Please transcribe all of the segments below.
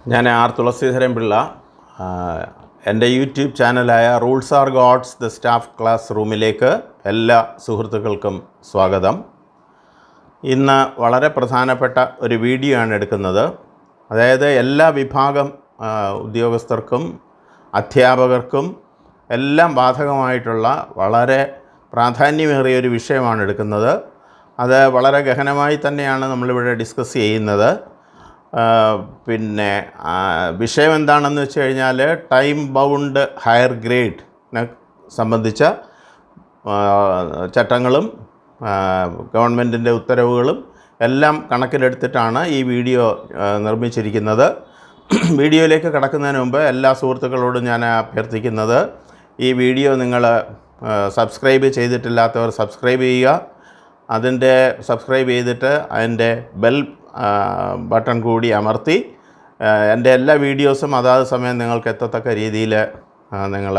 ഞാൻ ആർ തുളസീധരൻ പിള്ള. എൻ്റെ യൂട്യൂബ് ചാനലായ rules are gods the staff class റൂമിലേക്ക് എല്ലാ സുഹൃത്തുക്കൾക്കും സ്വാഗതം. ഇന്ന് വളരെ പ്രധാനപ്പെട്ട ഒരു വീഡിയോ ആണ് എടുക്കുന്നത്. അതായത് എല്ലാ വിഭാഗം ഉദ്യോഗസ്ഥർക്കും അധ്യാപകർക്കും എല്ലാം ബാധകമായിട്ടുള്ള വളരെ പ്രാധാന്യമേറിയ ഒരു വിഷയമാണ് എടുക്കുന്നത്. അത് വളരെ ഗഹനമായി തന്നെയാണ് നമ്മളിവിടെ ഡിസ്കസ് ചെയ്യുന്നത്. പിന്നെ വിഷയം എന്താണെന്ന് വെച്ച് കഴിഞ്ഞാൽ ടൈം ബൗണ്ട് ഹയർ ഗ്രേഡിനെ സംബന്ധിച്ച ചട്ടങ്ങളും ഗവൺമെൻറ്റിൻ്റെ ഉത്തരവുകളും എല്ലാം കണക്കിലെടുത്തിട്ടാണ് ഈ വീഡിയോ നിർമ്മിച്ചിരിക്കുന്നത്. വീഡിയോയിലേക്ക് കടക്കുന്നതിന് മുമ്പ് എല്ലാ സുഹൃത്തുക്കളോടും ഞാൻ അഭ്യർത്ഥിക്കുന്നത്, ഈ വീഡിയോ നിങ്ങൾ സബ്സ്ക്രൈബ് ചെയ്തിട്ടില്ലാത്തവർ സബ്സ്ക്രൈബ് ചെയ്യുക. സബ്സ്ക്രൈബ് ചെയ്തിട്ട് അതിൻ്റെ ബെൽ ബട്ടൺ കൂടി അമർത്തി എൻ്റെ എല്ലാ വീഡിയോസും അതാത് സമയം നിങ്ങൾക്ക് എത്തത്തക്ക രീതിയിൽ നിങ്ങൾ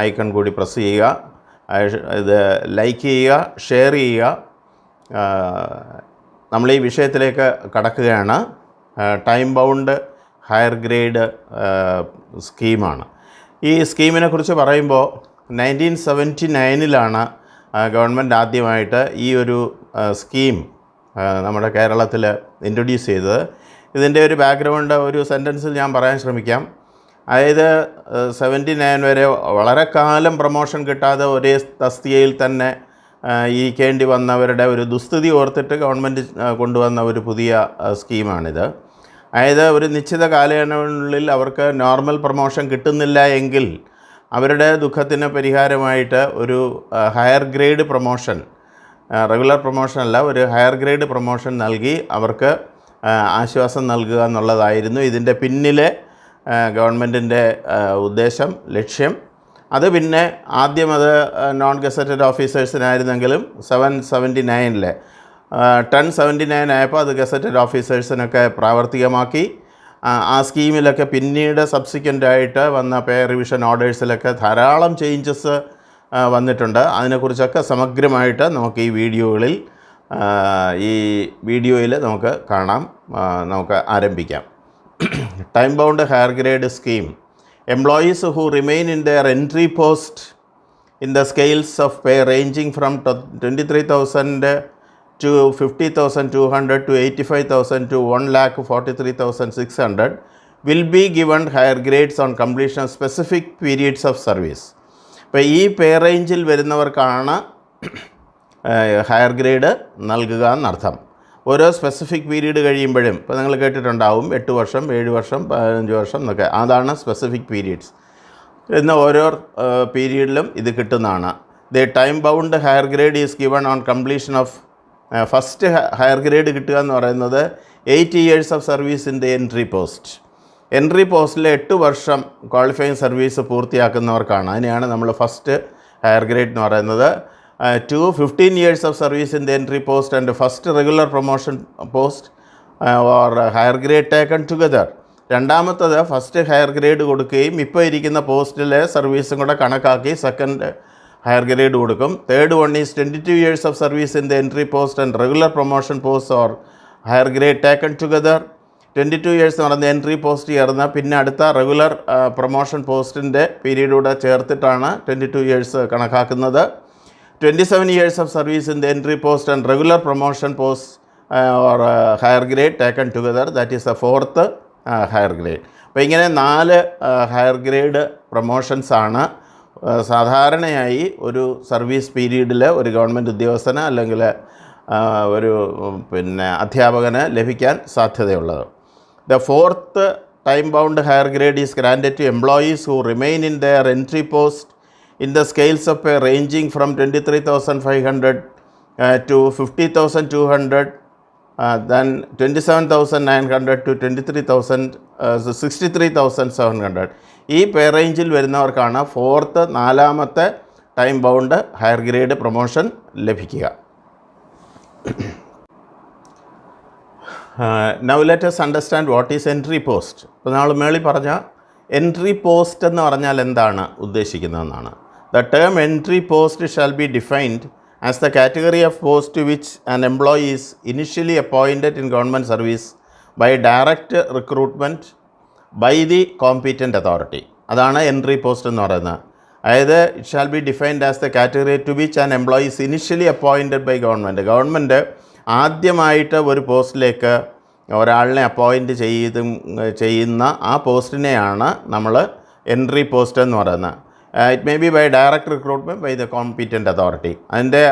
ഐക്കൺ കൂടി പ്രസ് ചെയ്യുക. ഇത് ലൈക്ക് ചെയ്യുക, ഷെയർ ചെയ്യുക. നമ്മൾ ഈ വിഷയത്തിലേക്ക് കടക്കുകയാണ്. ടൈം ബൗണ്ട് ഹയർ ഗ്രേഡ് സ്കീമാണ്. ഈ സ്കീമിനെ കുറിച്ച് പറയുമ്പോൾ 1979 ഗവൺമെൻറ് ആദ്യമായിട്ട് ഈ ഒരു സ്കീം നമ്മുടെ കേരളത്തിൽ ഇൻട്രൊഡ്യൂസ് ചെയ്തത്. ഇതിൻ്റെ ഒരു ബാക്ക്ഗ്രൗണ്ട് ഒരു സെൻറ്റൻസിൽ ഞാൻ പറയാൻ ശ്രമിക്കാം. അതായത് 79 വരെ വളരെ കാലം പ്രൊമോഷൻ കിട്ടാതെ ഒരേ തസ്തികയിൽ തന്നെ ഇരിക്കേണ്ടി വന്നവരുടെ ഒരു ദുസ്ഥിതി ഓർത്തിട്ട് ഗവൺമെൻറ് കൊണ്ടുവന്ന ഒരു പുതിയ സ്കീമാണിത്. അതായത് ഒരു നിശ്ചിത കാലയളവിനുള്ളിൽ അവർക്ക് നോർമൽ പ്രൊമോഷൻ കിട്ടുന്നില്ല എങ്കിൽ അവരുടെ ദുഃഖത്തിന് പരിഹാരമായിട്ട് ഒരു higher grade promotion, regular promotion അല്ല, ഒരു ഹയർ ഗ്രേഡ് പ്രൊമോഷൻ നൽകി അവർക്ക് ആശ്വാസം നൽകുക എന്നുള്ളതായിരുന്നു ഇതിൻ്റെ പിന്നിലെ ഗവൺമെൻറ്റിൻ്റെ ഉദ്ദേശം, ലക്ഷ്യം. അത് പിന്നെ ആദ്യം അത് നോൺ ഗസറ്റഡ് ഓഫീസേഴ്സിനായിരുന്നെങ്കിലും 1079 ആയപ്പോൾ അത് ഗസറ്റഡ് ഓഫീസേഴ്സിനൊക്കെ പ്രാവർത്തികമാക്കി. ആ സ്കീമിലൊക്കെ പിന്നീട് സബ്സിക്വൻ്റായിട്ട് വന്ന പേ റിവിഷൻ ഓർഡേഴ്സിലൊക്കെ ധാരാളം ചേഞ്ചസ് വന്നിട്ടുണ്ട്. അതിനെക്കുറിച്ചൊക്കെ സമഗ്രമായിട്ട് നമുക്ക് ഈ വീഡിയോയിൽ നമുക്ക് കാണാം. നമുക്ക് ആരംഭിക്കാം. Time bound higher grade scheme. Employees who remain in their entry post in the scales of pay ranging from 23,000 to 50,200 to 85,000 to 1,43,600 will be given higher grades on completion of specific periods of service. ഇപ്പോൾ ഈ പേ റേഞ്ചിൽ വരുന്നവർക്കാണ് higher grade നൽകുക എന്നർത്ഥം. ഓരോ specific period കഴിയുമ്പോഴും, ഇപ്പോൾ നിങ്ങൾ കേട്ടിട്ടുണ്ടാവും 8 വർഷം, 7 വർഷം, 15 വർഷം എന്നൊക്കെ, അതാണ് സ്പെസിഫിക് പീരീഡ്സ്. എന്ന ഓരോ പീരീഡിലും ഇത് കിട്ടുന്നതാണ്. The time bound higher grade is given on completion of first higher grade കിട്ടുക എന്ന് പറയുന്നത് 8 years of service in the entry post. Entry പോസ്റ്റിൽ 8 വർഷം ക്വാളിഫയിങ് സർവീസ് പൂർത്തിയാക്കുന്നവർക്കാണ്. അതിനെയാണ് നമ്മൾ ഫസ്റ്റ് ഹയർ ഗ്രേഡ് എന്ന് പറയുന്നത്. 15 years of service in the entry post and first regular promotion post or higher grade taken together. രണ്ടാമത്തത് ഫസ്റ്റ് ഹയർ ഗ്രേഡ് കൊടുക്കുകയും ഇപ്പോൾ ഇരിക്കുന്ന പോസ്റ്റിലെ സർവീസും കൂടെ കണക്കാക്കി സെക്കൻഡ് ഹയർ ഗ്രേഡ് കൊടുക്കും. Third one is 22 years of service in the entry post and regular promotion post or higher grade taken together. 22 years എന്ന് പറയുന്നത് എൻട്രി പോസ്റ്റ് ചേർന്ന് പിന്നെ അടുത്ത റെഗുലർ പ്രൊമോഷൻ പോസ്റ്റിൻ്റെ പീരീഡൂടെ ചേർത്തിട്ടാണ് 22 years കണക്കാക്കുന്നത്. 27 years of service in the entry post and regular promotion post or higher grade taken together, that is the fourth higher grade. അപ്പോൾ ഇങ്ങനെ 4 higher grade പ്രൊമോഷൻസാണ് സാധാരണയായി ഒരു സർവീസ് പീരീഡിൽ ഒരു ഗവൺമെൻറ് ഉദ്യോഗസ്ഥന് അല്ലെങ്കിൽ ഒരു അധ്യാപകന് ലഭിക്കാൻ സാധ്യതയുള്ളത്. The fourth time bound higher grade is granted to employees who remain in their entry post in the scales of pay ranging from 23,500 to 50,200, then 27,900 to 63,700. ഈ പേ റേഞ്ചിൽ വരുന്നവർക്കാണ് നാലാമത്തെ time bound higher grade promotion ലഭിക്കുക. Now let us understand what is entry post. ഇപ്പോൾ നമ്മൾ മേളിൽ പറഞ്ഞ entry post എന്ന് പറഞ്ഞാൽ എന്താണ് ഉദ്ദേശിക്കുന്നതെന്നാണ്. The term entry post shall be defined as the category of post to which an employee is initially appointed in government service by direct recruitment by the competent authority. അതാണ് entry post എന്ന് പറയുന്നത്. അതായത് it shall be defined as the category to which an employee is initially appointed by government ആദ്യമായിട്ട് ഒരു പോസ്റ്റിലേക്ക് ഒരാളിനെ appoint ചെയ്യുന്ന ആ പോസ്റ്റിനെയാണ് നമ്മൾ എൻട്രി പോസ്റ്റ് എന്ന് പറയുന്നത്. It may be by direct recruitment by the competent authority. അതിൻ്റെ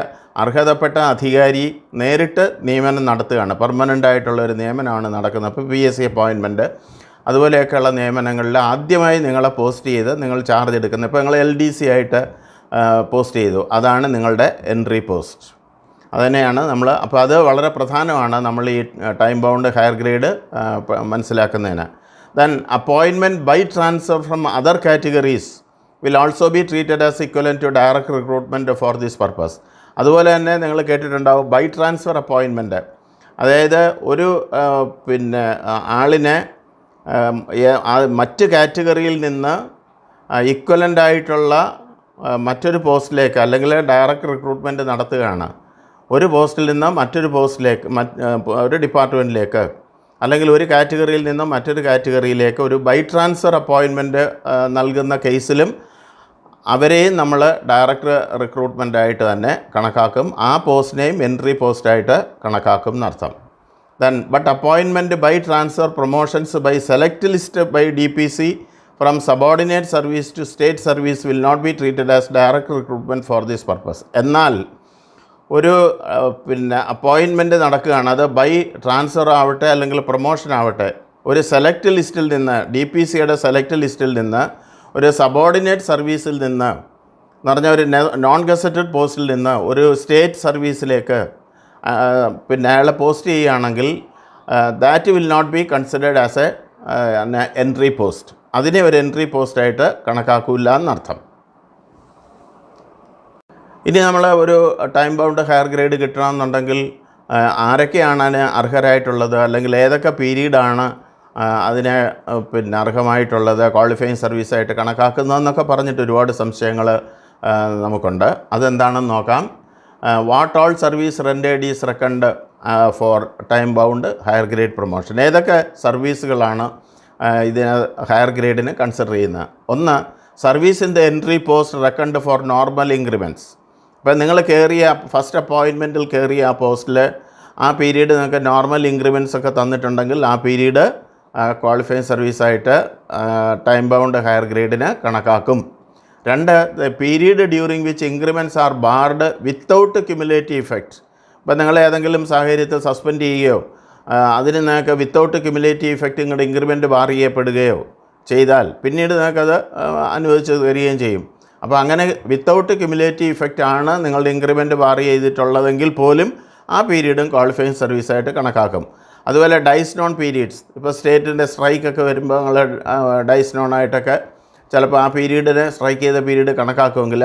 അർഹതപ്പെട്ട അധികാരി നേരിട്ട് നിയമനം നടത്തുകയാണ്. പെർമനൻ്റ് ആയിട്ടുള്ള ഒരു നിയമനമാണ് നടക്കുന്നത്. അപ്പോൾ PSC അപ്പോയിൻമെൻറ്റ് അതുപോലെയൊക്കെയുള്ള നിയമനങ്ങളിൽ ആദ്യമായി നിങ്ങളെ പോസ്റ്റ് ചെയ്ത് നിങ്ങൾ ചാർജ് എടുക്കുന്നത്. ഇപ്പോൾ നിങ്ങൾ LDC ആയിട്ട് പോസ്റ്റ് ചെയ്തു, അതാണ് നിങ്ങളുടെ എൻട്രി പോസ്റ്റ്. അതുതന്നെയാണ് നമ്മൾ. അപ്പോൾ അത് വളരെ പ്രധാനമാണ് നമ്മൾ ഈ ടൈം ബൗണ്ട് ഹയർ ഗ്രേഡ് മനസ്സിലാക്കുന്നതിന്. Then appointment by transfer from other categories will also be treated as equivalent to direct recruitment for this purpose. അതുപോലെ തന്നെ നിങ്ങൾ കേട്ടിട്ടുണ്ടാവും ബൈ ട്രാൻസ്ഫർ അപ്പോയിൻമെൻറ്റ്. അതായത് ഒരു ആളിനെ മറ്റ് കാറ്റഗറിയിൽ നിന്ന് ഇക്വലൻ്റായിട്ടുള്ള മറ്റൊരു പോസ്റ്റിലേക്ക് അല്ലെങ്കിൽ ഡയറക്റ്റ് റിക്രൂട്ട്മെൻറ്റ് നടത്തുകയാണ്. ഒരു പോസ്റ്റിൽ നിന്ന് മറ്റൊരു പോസ്റ്റിലേക്ക്, ഒരു ഡിപ്പാർട്ട്മെൻറ്റിലേക്ക്, അല്ലെങ്കിൽ ഒരു കാറ്റഗറിയിൽ നിന്നും മറ്റൊരു കാറ്റഗറിയിലേക്ക് ഒരു ബൈ ട്രാൻസ്ഫർ അപ്പോയിൻമെൻറ്റ് നൽകുന്ന കേസിലും അവരെയും നമ്മൾ ഡയറക്റ്റ് റിക്രൂട്ട്മെൻറ്റായിട്ട് തന്നെ കണക്കാക്കും. ആ പോസ്റ്റിനെയും എൻട്രി പോസ്റ്റായിട്ട് കണക്കാക്കും എന്നർത്ഥം. Then but appointment by transfer promotions by select list by DPC from subordinate service to state service will not be treated as direct recruitment for this purpose. എന്നാൽ ഒരു അപ്പോയിൻമെൻറ്റ് നടക്കുകയാണ്, അത് ബൈ ട്രാൻസ്ഫർ ആവട്ടെ അല്ലെങ്കിൽ promotion ആവട്ടെ, ഒരു select ലിസ്റ്റിൽ നിന്ന്, DPCയുടെ സെലക്ട് ലിസ്റ്റിൽ നിന്ന്, ഒരു സബോർഡിനേറ്റ് സർവീസിൽ നിന്ന് എന്ന് പറഞ്ഞാൽ ഒരു നോൺ ഗസറ്റഡ് പോസ്റ്റിൽ നിന്ന് ഒരു സ്റ്റേറ്റ് സർവീസിലേക്ക് അയാളെ പോസ്റ്റ് ചെയ്യുകയാണെങ്കിൽ that will not be considered as a entry post. അതിനെ ഒരു എൻട്രി പോസ്റ്റായിട്ട് കണക്കാക്കില്ല എന്നർത്ഥം. ഇനി നമ്മൾ ഒരു ടൈം ബൗണ്ട് ഹയർ ഗ്രേഡ് കിട്ടണമെന്നുണ്ടെങ്കിൽ ആരൊക്കെയാണ് അതിന് അർഹരായിട്ടുള്ളത്, അല്ലെങ്കിൽ ഏതൊക്കെ പീരീഡാണ് അതിന് അർഹമായിട്ടുള്ളത്, ക്വാളിഫയിങ് സർവീസായിട്ട് കണക്കാക്കുന്നതെന്നൊക്കെ പറഞ്ഞിട്ട് ഒരുപാട് സംശയങ്ങൾ നമുക്കുണ്ട്. അതെന്താണെന്ന് നോക്കാം. What all service rendered is reckoned for time bound higher grade promotion. ഏതൊക്കെ സർവീസുകളാണ് ഇതിന് ഹയർ ഗ്രേഡിന് കൺസിഡർ ചെയ്യുന്നത്? ഒന്ന്, service in the entry post reckoned for normal increments. ഇപ്പം നിങ്ങൾ കയറിയ ഫസ്റ്റ് അപ്പോയിൻമെൻറ്റിൽ കയറിയ ആ പോസ്റ്റിൽ ആ പീരീഡ് നിങ്ങൾക്ക് നോർമൽ ഇൻക്രിമെൻറ്റ്സ് ഒക്കെ തന്നിട്ടുണ്ടെങ്കിൽ ആ പീരീഡ് ക്വാളിഫയിങ് സർവീസായിട്ട് ടൈം ബൗണ്ട് ഹയർ ഗ്രേഡിന് കണക്കാക്കും. രണ്ട്, the period during which increments are barred without cumulative effect. ഇപ്പം നിങ്ങൾ ഏതെങ്കിലും സാഹചര്യത്തിൽ സസ്പെൻഡ് ചെയ്യുകയോ അതിന് നിങ്ങൾക്ക് വിത്തൗട്ട് ക്യുമുലേറ്റീവ് ഇഫക്റ്റ് നിങ്ങളുടെ ഇൻക്രിമെൻറ്റ് ബാർ ചെയ്യപ്പെടുകയോ ചെയ്താൽ പിന്നീട് നിങ്ങൾക്കത് അനുവദിച്ച് തരികയും ചെയ്യും. അപ്പോൾ അങ്ങനെ വിത്തൗട്ട് ക്യുമുലേറ്റീവ് ഇഫക്റ്റ് ആണ് നിങ്ങളുടെ ഇൻക്രിമെൻറ്റ് ബാർ ചെയ്തിട്ടുള്ളതെങ്കിൽ പോലും ആ പീരീഡും ക്വാളിഫയിങ് സർവീസായിട്ട് കണക്കാക്കും. അതുപോലെ ഡൈസ് നോൺ പീരീഡ്സ്, ഇപ്പോൾ സ്റ്റേറ്റിൻ്റെ സ്ട്രൈക്കൊക്കെ വരുമ്പോൾ നിങ്ങൾ ഡൈസ് നോണായിട്ടൊക്കെ ചിലപ്പോൾ ആ പീരീഡിനെ സ്ട്രൈക്ക് ചെയ്ത പീരീഡ് കണക്കാക്കുമെങ്കിൽ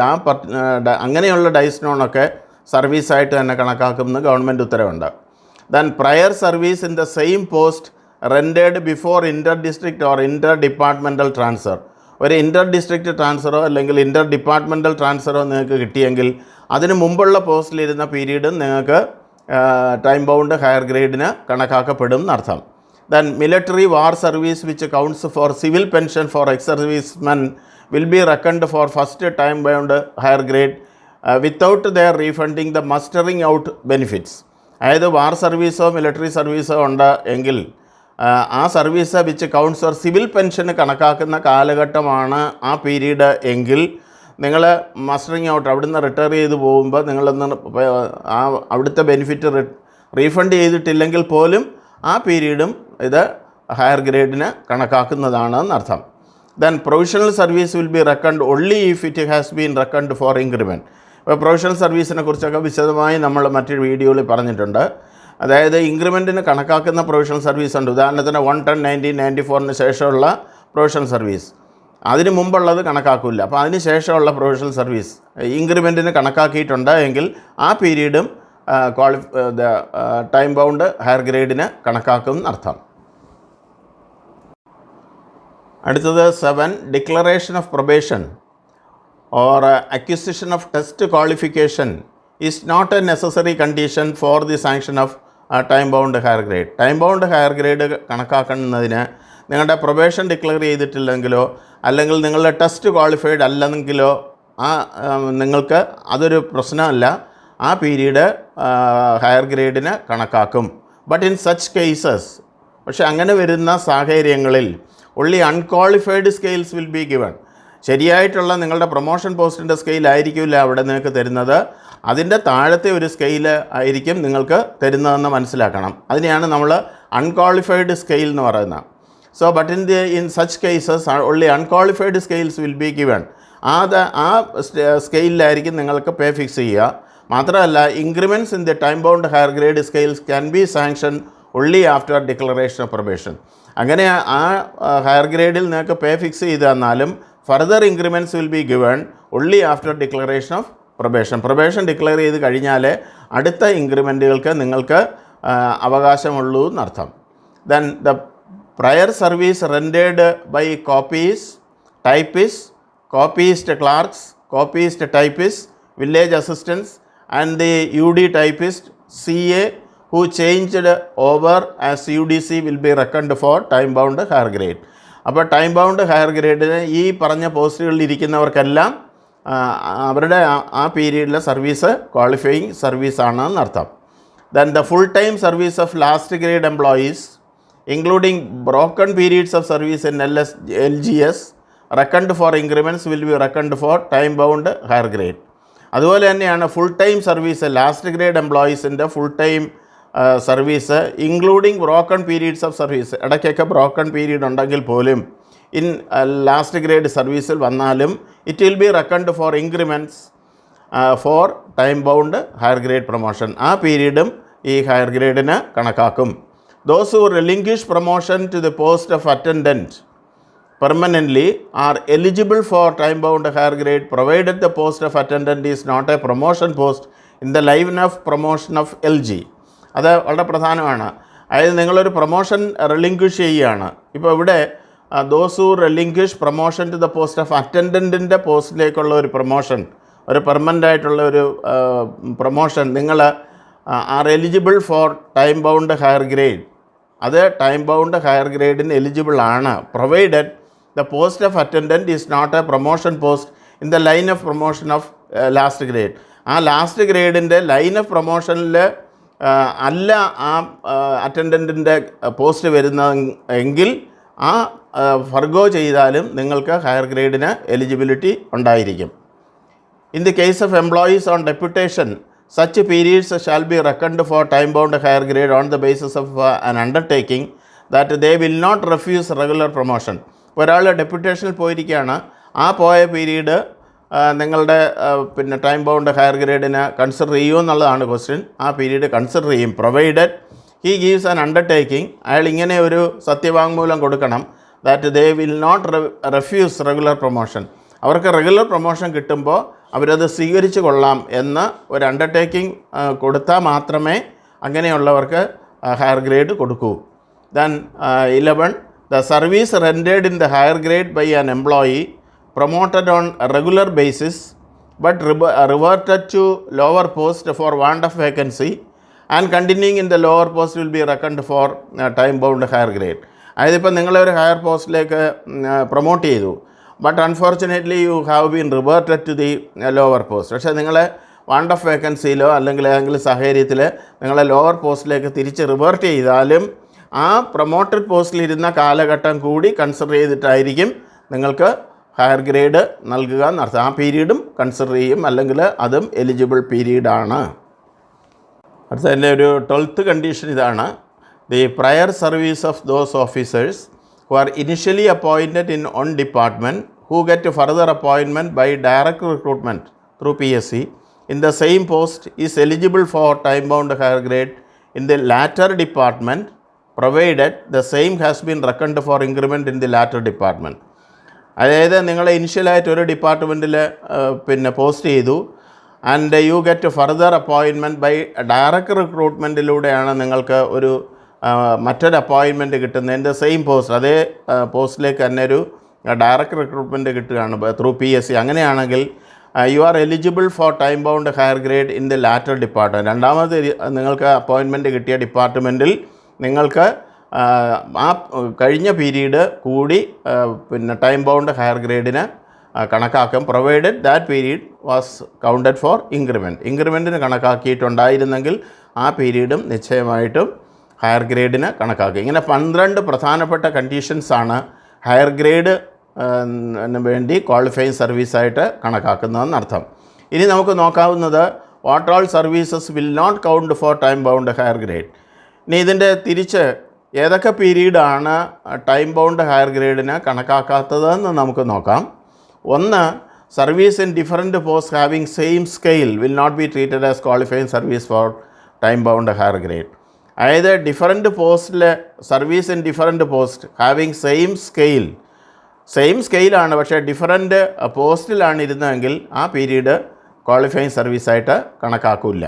അങ്ങനെയുള്ള ഡൈസ് നോണൊക്കെ സർവീസായിട്ട് തന്നെ കണക്കാക്കുമെന്ന് ഗവൺമെൻറ് ഉത്തരവുണ്ട്. Then prior service in the same post rendered before inter district or inter departmental transfer. ഒരു ഇൻ്റർ ഡിസ്ട്രിക്റ്റ് ട്രാൻസ്ഫറോ അല്ലെങ്കിൽ ഇൻ്റർ ഡിപ്പാർട്ട്മെൻറ്റൽ ട്രാൻസ്ഫറോ നിങ്ങൾക്ക് കിട്ടിയെങ്കിൽ അതിന് മുമ്പുള്ള പോസ്റ്റിലിരുന്ന പീരീഡും നിങ്ങൾക്ക് ടൈം ബൗണ്ട് ഹയർ ഗ്രേഡിന് കണക്കാക്കപ്പെടും എന്നർത്ഥം. Then military war service which counts for civil pension for ex servicemen will be reckoned for first time bound higher grade without their refunding the mustering out benefits. അതായത് war സർവീസോ military സർവീസോ ഉണ്ട് എങ്കിൽ ആ service which counts for civil പെൻഷന് കണക്കാക്കുന്ന കാലഘട്ടമാണ് ആ പീരീഡ് എങ്കിൽ നിങ്ങൾ മസ്റ്ററിങ് ഔട്ട് അവിടുന്ന് റിട്ടയർ ചെയ്ത് പോകുമ്പോൾ നിങ്ങളൊന്ന് അവിടുത്തെ ബെനിഫിറ്റ് റീഫണ്ട് ചെയ്തിട്ടില്ലെങ്കിൽ പോലും ആ പീരീഡും ഇത് ഹയർ ഗ്രേഡിന് കണക്കാക്കുന്നതാണ് എന്നർത്ഥം. Then provisional service will be reckoned only if it has been reckoned for increment. ഇപ്പോൾ പ്രൊവിഷണൽ സർവീസിനെ കുറിച്ചൊക്കെ വിശദമായി നമ്മൾ മറ്റൊരു വീഡിയോയിൽ പറഞ്ഞിട്ടുണ്ട്. അതായത് ഇൻക്രിമെൻറ്റിന് കണക്കാക്കുന്ന പ്രൊവിഷണൽ സർവീസ് ഉണ്ട്. ഉദാഹരണത്തിന് 1/10/1994 ശേഷമുള്ള പ്രൊവിഷണൽ സർവീസ്, അതിന് മുമ്പുള്ളത് കണക്കാക്കില്ല. അപ്പോൾ അതിന് ശേഷമുള്ള പ്രൊവിഷണൽ സർവീസ് ഇൻക്രിമെൻറ്റിന് കണക്കാക്കിയിട്ടുണ്ട് എങ്കിൽ ആ പീരീഡും ടൈം ബൗണ്ട് ഹയർ ഗ്രേഡിന് കണക്കാക്കും എന്നർത്ഥം. അടുത്തത് 7, declaration of probation or acquisition of test qualification is not a necessary condition for the sanction of time bound higher grade. Time bound higher grade കണക്കാക്കുന്നതിന് നിങ്ങളുടെ പ്രൊബേഷൻ ഡിക്ലെയർ ചെയ്തിട്ടില്ലെങ്കിലോ അല്ലെങ്കിൽ നിങ്ങളുടെ ടെസ്റ്റ് ക്വാളിഫൈഡ് അല്ലെങ്കിലോ നിങ്ങൾക്ക് അതൊരു പ്രശ്നമല്ല, ആ പീരീഡ് ഹയർ ഗ്രേഡിന് കണക്കാക്കും. ബട്ട് ഇൻ സച്ച് കേസസ്, പക്ഷെ അങ്ങനെ വരുന്ന സാഹചര്യങ്ങളിൽ only unqualified scales will be given. ശരിയായിട്ടുള്ള നിങ്ങളുടെ പ്രൊമോഷൻ പോസ്റ്റിൻ്റെ സ്കെയിലായിരിക്കില്ല അവിടെ നിങ്ങൾക്ക് തരുന്നത്, അതിൻ്റെ താഴത്തെ ഒരു സ്കെയിൽ ആയിരിക്കും നിങ്ങൾക്ക് തരുന്നതെന്ന് മനസ്സിലാക്കണം. അതിനെയാണ് നമ്മൾ അൺക്വാളിഫൈഡ് സ്കെയിൽ എന്ന് പറയുന്നത്. So but in such cases only unqualified scales will be given. ആ സ്കെയിലായിരിക്കും നിങ്ങൾക്ക് പേ ഫിക്സ് ചെയ്യുക. മാത്രമല്ല, increments in the time bound higher grade scales can be sanction only after declaration of probation. അങ്ങനെ ആ higher ഗ്രേഡിൽ നിങ്ങൾക്ക് പേ ഫിക്സ് ചെയ്ത് തന്നാലും further increments will be given only after declaration of probation. Probation declare ചെയ്ത് കഴിഞ്ഞാൽ അടുത്ത ഇൻക്രിമെൻറ്റുകൾക്ക് നിങ്ങൾക്ക് അവകാശമുള്ളൂ എന്നർത്ഥം. Then the prior service rendered by copyists, typist, copyist clerks, copyist typist, village assistants and the UD typist CA who changed over as UDC will be reckoned for time bound higher grade. അപ്പോൾ time bound higher ഗ്രേഡിന് ഈ പറഞ്ഞ പോസ്റ്റുകളിൽ ഇരിക്കുന്നവർക്കെല്ലാം അവരുടെ ആ പീരീഡിലെ service qualifying സർവീസാണെന്ന് അർത്ഥം. Then the full time service of last grade employees including broken periods of service in LGS reckoned for increments will be reckoned for time bound higher grade. അതുപോലെ തന്നെയാണ് full time service, last grade എംപ്ലോയീസിൻ്റെ full time service including broken periods of service, ഇടയ്ക്കൊക്കെ broken period ഉണ്ടെങ്കിൽ പോലും in last grade സർവീസിൽ വന്നാലും it will be reckoned for increments for time bound higher grade promotion. ആ പീരീഡും ഈ ഹയർ ഗ്രേഡിന് കണക്കാക്കും. Those who relinquish promotion to the post of attendant permanently are eligible for time bound higher grade provided the post of attendant is not a promotion post in the line of promotion of LG. അത് വളരെ പ്രധാനമാണ്. അതായത് നിങ്ങളൊരു promotion relinquish ചെയ്യുകയാണ്. ഇപ്പോൾ ഇവിടെ those who relinquish promotion to the post of അറ്റൻഡൻറ്റിൻ്റെ പോസ്റ്റിലേക്കുള്ള ഒരു പ്രൊമോഷൻ, ഒരു പെർമനൻ്റ് ആയിട്ടുള്ള ഒരു പ്രൊമോഷൻ നിങ്ങൾ are eligible for time bound higher grade. അത് ടൈം ബൗണ്ട് ഹയർ ഗ്രേഡിന് എലിജിബിൾ ആണ്, provided the post of attendant is not a promotion post in the line of promotion of last grade. ആ last ഗ്രേഡിൻ്റെ line of പ്രൊമോഷനിൽ അല്ല ആ അറ്റൻഡൻറ്റിൻ്റെ post വരുന്ന എങ്കിൽ ആ Fargo ചെയ്താലും നിങ്ങൾക്ക് ഹയർ ഗ്രേഡിന് എലിജിബിലിറ്റി ഉണ്ടായിരിക്കും. In the case of employees on deputation such periods shall be reckoned for time bound higher grade on the basis of an undertaking that they will not refuse regular promotion. ഒരാൾ ഡെപ്യൂട്ടേഷനിൽ പോയിരിക്കുകയാണ്, ആ പോയ period നിങ്ങളുടെ പിന്നെ time bound higher ഗ്രേഡിന് consider ചെയ്യുമോ എന്നുള്ളതാണ് question. ആ പീരീഡ് കൺസിഡർ ചെയ്യും, provided he gives an undertaking. അയാൾ ഇങ്ങനെ ഒരു സത്യവാങ്മൂലം കൊടുക്കണം, that they will not refuse regular promotion. അവർക്ക് റെഗുലർ പ്രൊമോഷൻ കിട്ടുമ്പോൾ അവരത് സ്വീകരിച്ചു കൊള്ളാം എന്ന് ഒരു അണ്ടർടേക്കിംഗ് കൊടുത്താൽ മാത്രമേ അങ്ങനെയുള്ളവർക്ക് ഹയർ ഗ്രേഡ് കൊടുക്കൂ. Then 11, the service rendered in the higher grade by an employee promoted on a regular basis but reverted to lower post for want of vacancy and continuing in the lower post will be reckoned for time bound higher grade. അതായത് ഇപ്പോൾ നിങ്ങളൊരു higher പോസ്റ്റിലേക്ക് promote ചെയ്തു, but unfortunately you have been reverted to the lower post. പക്ഷേ നിങ്ങളെ want of വേക്കൻസിയിലോ അല്ലെങ്കിൽ ഏതെങ്കിലും സാഹചര്യത്തിൽ നിങ്ങളെ ലോവർ പോസ്റ്റിലേക്ക് തിരിച്ച് റിവേർട്ട് ചെയ്താലും ആ പ്രൊമോട്ടഡ് പോസ്റ്റിലിരുന്ന കാലഘട്ടം കൂടി കൺസിഡർ ചെയ്തിട്ടായിരിക്കും നിങ്ങൾക്ക് ഹയർ ഗ്രേഡ് നൽകുക എന്നർത്ഥം. ആ പീരീഡും കൺസിഡർ ചെയ്യും, അല്ലെങ്കിൽ അതും എലിജിബിൾ പീരീഡാണ്. അടുത്തതിൻ്റെ ഒരു 12th കണ്ടീഷൻ ഇതാണ്: the prior service of those officers who are initially appointed in one department who get further appointment by direct recruitment through PSC in the same post is eligible for time bound higher grade in the latter department provided the same has been reckoned for increment in the latter department. അതായത് നിങ്ങൾ ഇനിഷ്യലായിട്ട് ഒരു ഡിപ്പാർട്ട്മെൻറ്റിൽ പിന്നെ post ചെയ്തു, and you get further appointment by direct റിക്രൂട്ട്മെൻറ്റിലൂടെയാണ് നിങ്ങൾക്ക് ഒരു മറ്റൊരു അപ്പോയിൻമെൻറ്റ് കിട്ടുന്നതിൻ്റെ സെയിം പോസ്റ്റ്, അതേ പോസ്റ്റിലേക്ക് തന്നെ ഒരു ഡയറക്റ്റ് റിക്രൂട്ട്മെൻറ്റ് കിട്ടുകയാണ് ത്രൂ PSC. അങ്ങനെയാണെങ്കിൽ you are eligible for time bound higher grade in the latter department. രണ്ടാമത് നിങ്ങൾക്ക് അപ്പോയിൻമെൻറ്റ് കിട്ടിയ ഡിപ്പാർട്ട്മെൻറ്റിൽ നിങ്ങൾക്ക് ആ കഴിഞ്ഞ പീരീഡ് കൂടി പിന്നെ ടൈം ബൗണ്ട് ഹയർ ഗ്രേഡിന് കണക്കാക്കും, provided that period was counted for increment. ഇൻക്രിമെൻറ്റിന് കണക്കാക്കിയിട്ടുണ്ടായിരുന്നെങ്കിൽ ആ പീരീഡും നിശ്ചയമായിട്ടും ഹയർ ഗ്രേഡിന് കണക്കാക്കും. ഇങ്ങനെ 12 പ്രധാനപ്പെട്ട കണ്ടീഷൻസാണ് ഹയർ ഗ്രേഡ് വേണ്ടി ക്വാളിഫയിങ് സർവീസായിട്ട് കണക്കാക്കുന്നതെന്നർത്ഥം. ഇനി നമുക്ക് നോക്കാവുന്നത് what all services will not count for time bound higher grade. ഇനി ഇതിൻ്റെ തിരിച്ച് ഏതൊക്കെ പീരീഡാണ് ടൈം ബൗണ്ട് ഹയർ ഗ്രേഡിന് കണക്കാക്കാത്തതെന്ന് നമുക്ക് നോക്കാം. ഒന്ന്, service in different post having same scale will not be treated as qualifying service for time bound higher grade. അതായത് ഡിഫറൻറ്റ് പോസ്റ്റിലെ service in different post having same സ്കെയിലാണ്, പക്ഷേ ഡിഫറൻറ്റ് പോസ്റ്റിലാണ് ഇരുന്നതെങ്കിൽ ആ പീരീഡ് ക്വാളിഫയിങ് സർവീസായിട്ട് കണക്കാക്കില്ല.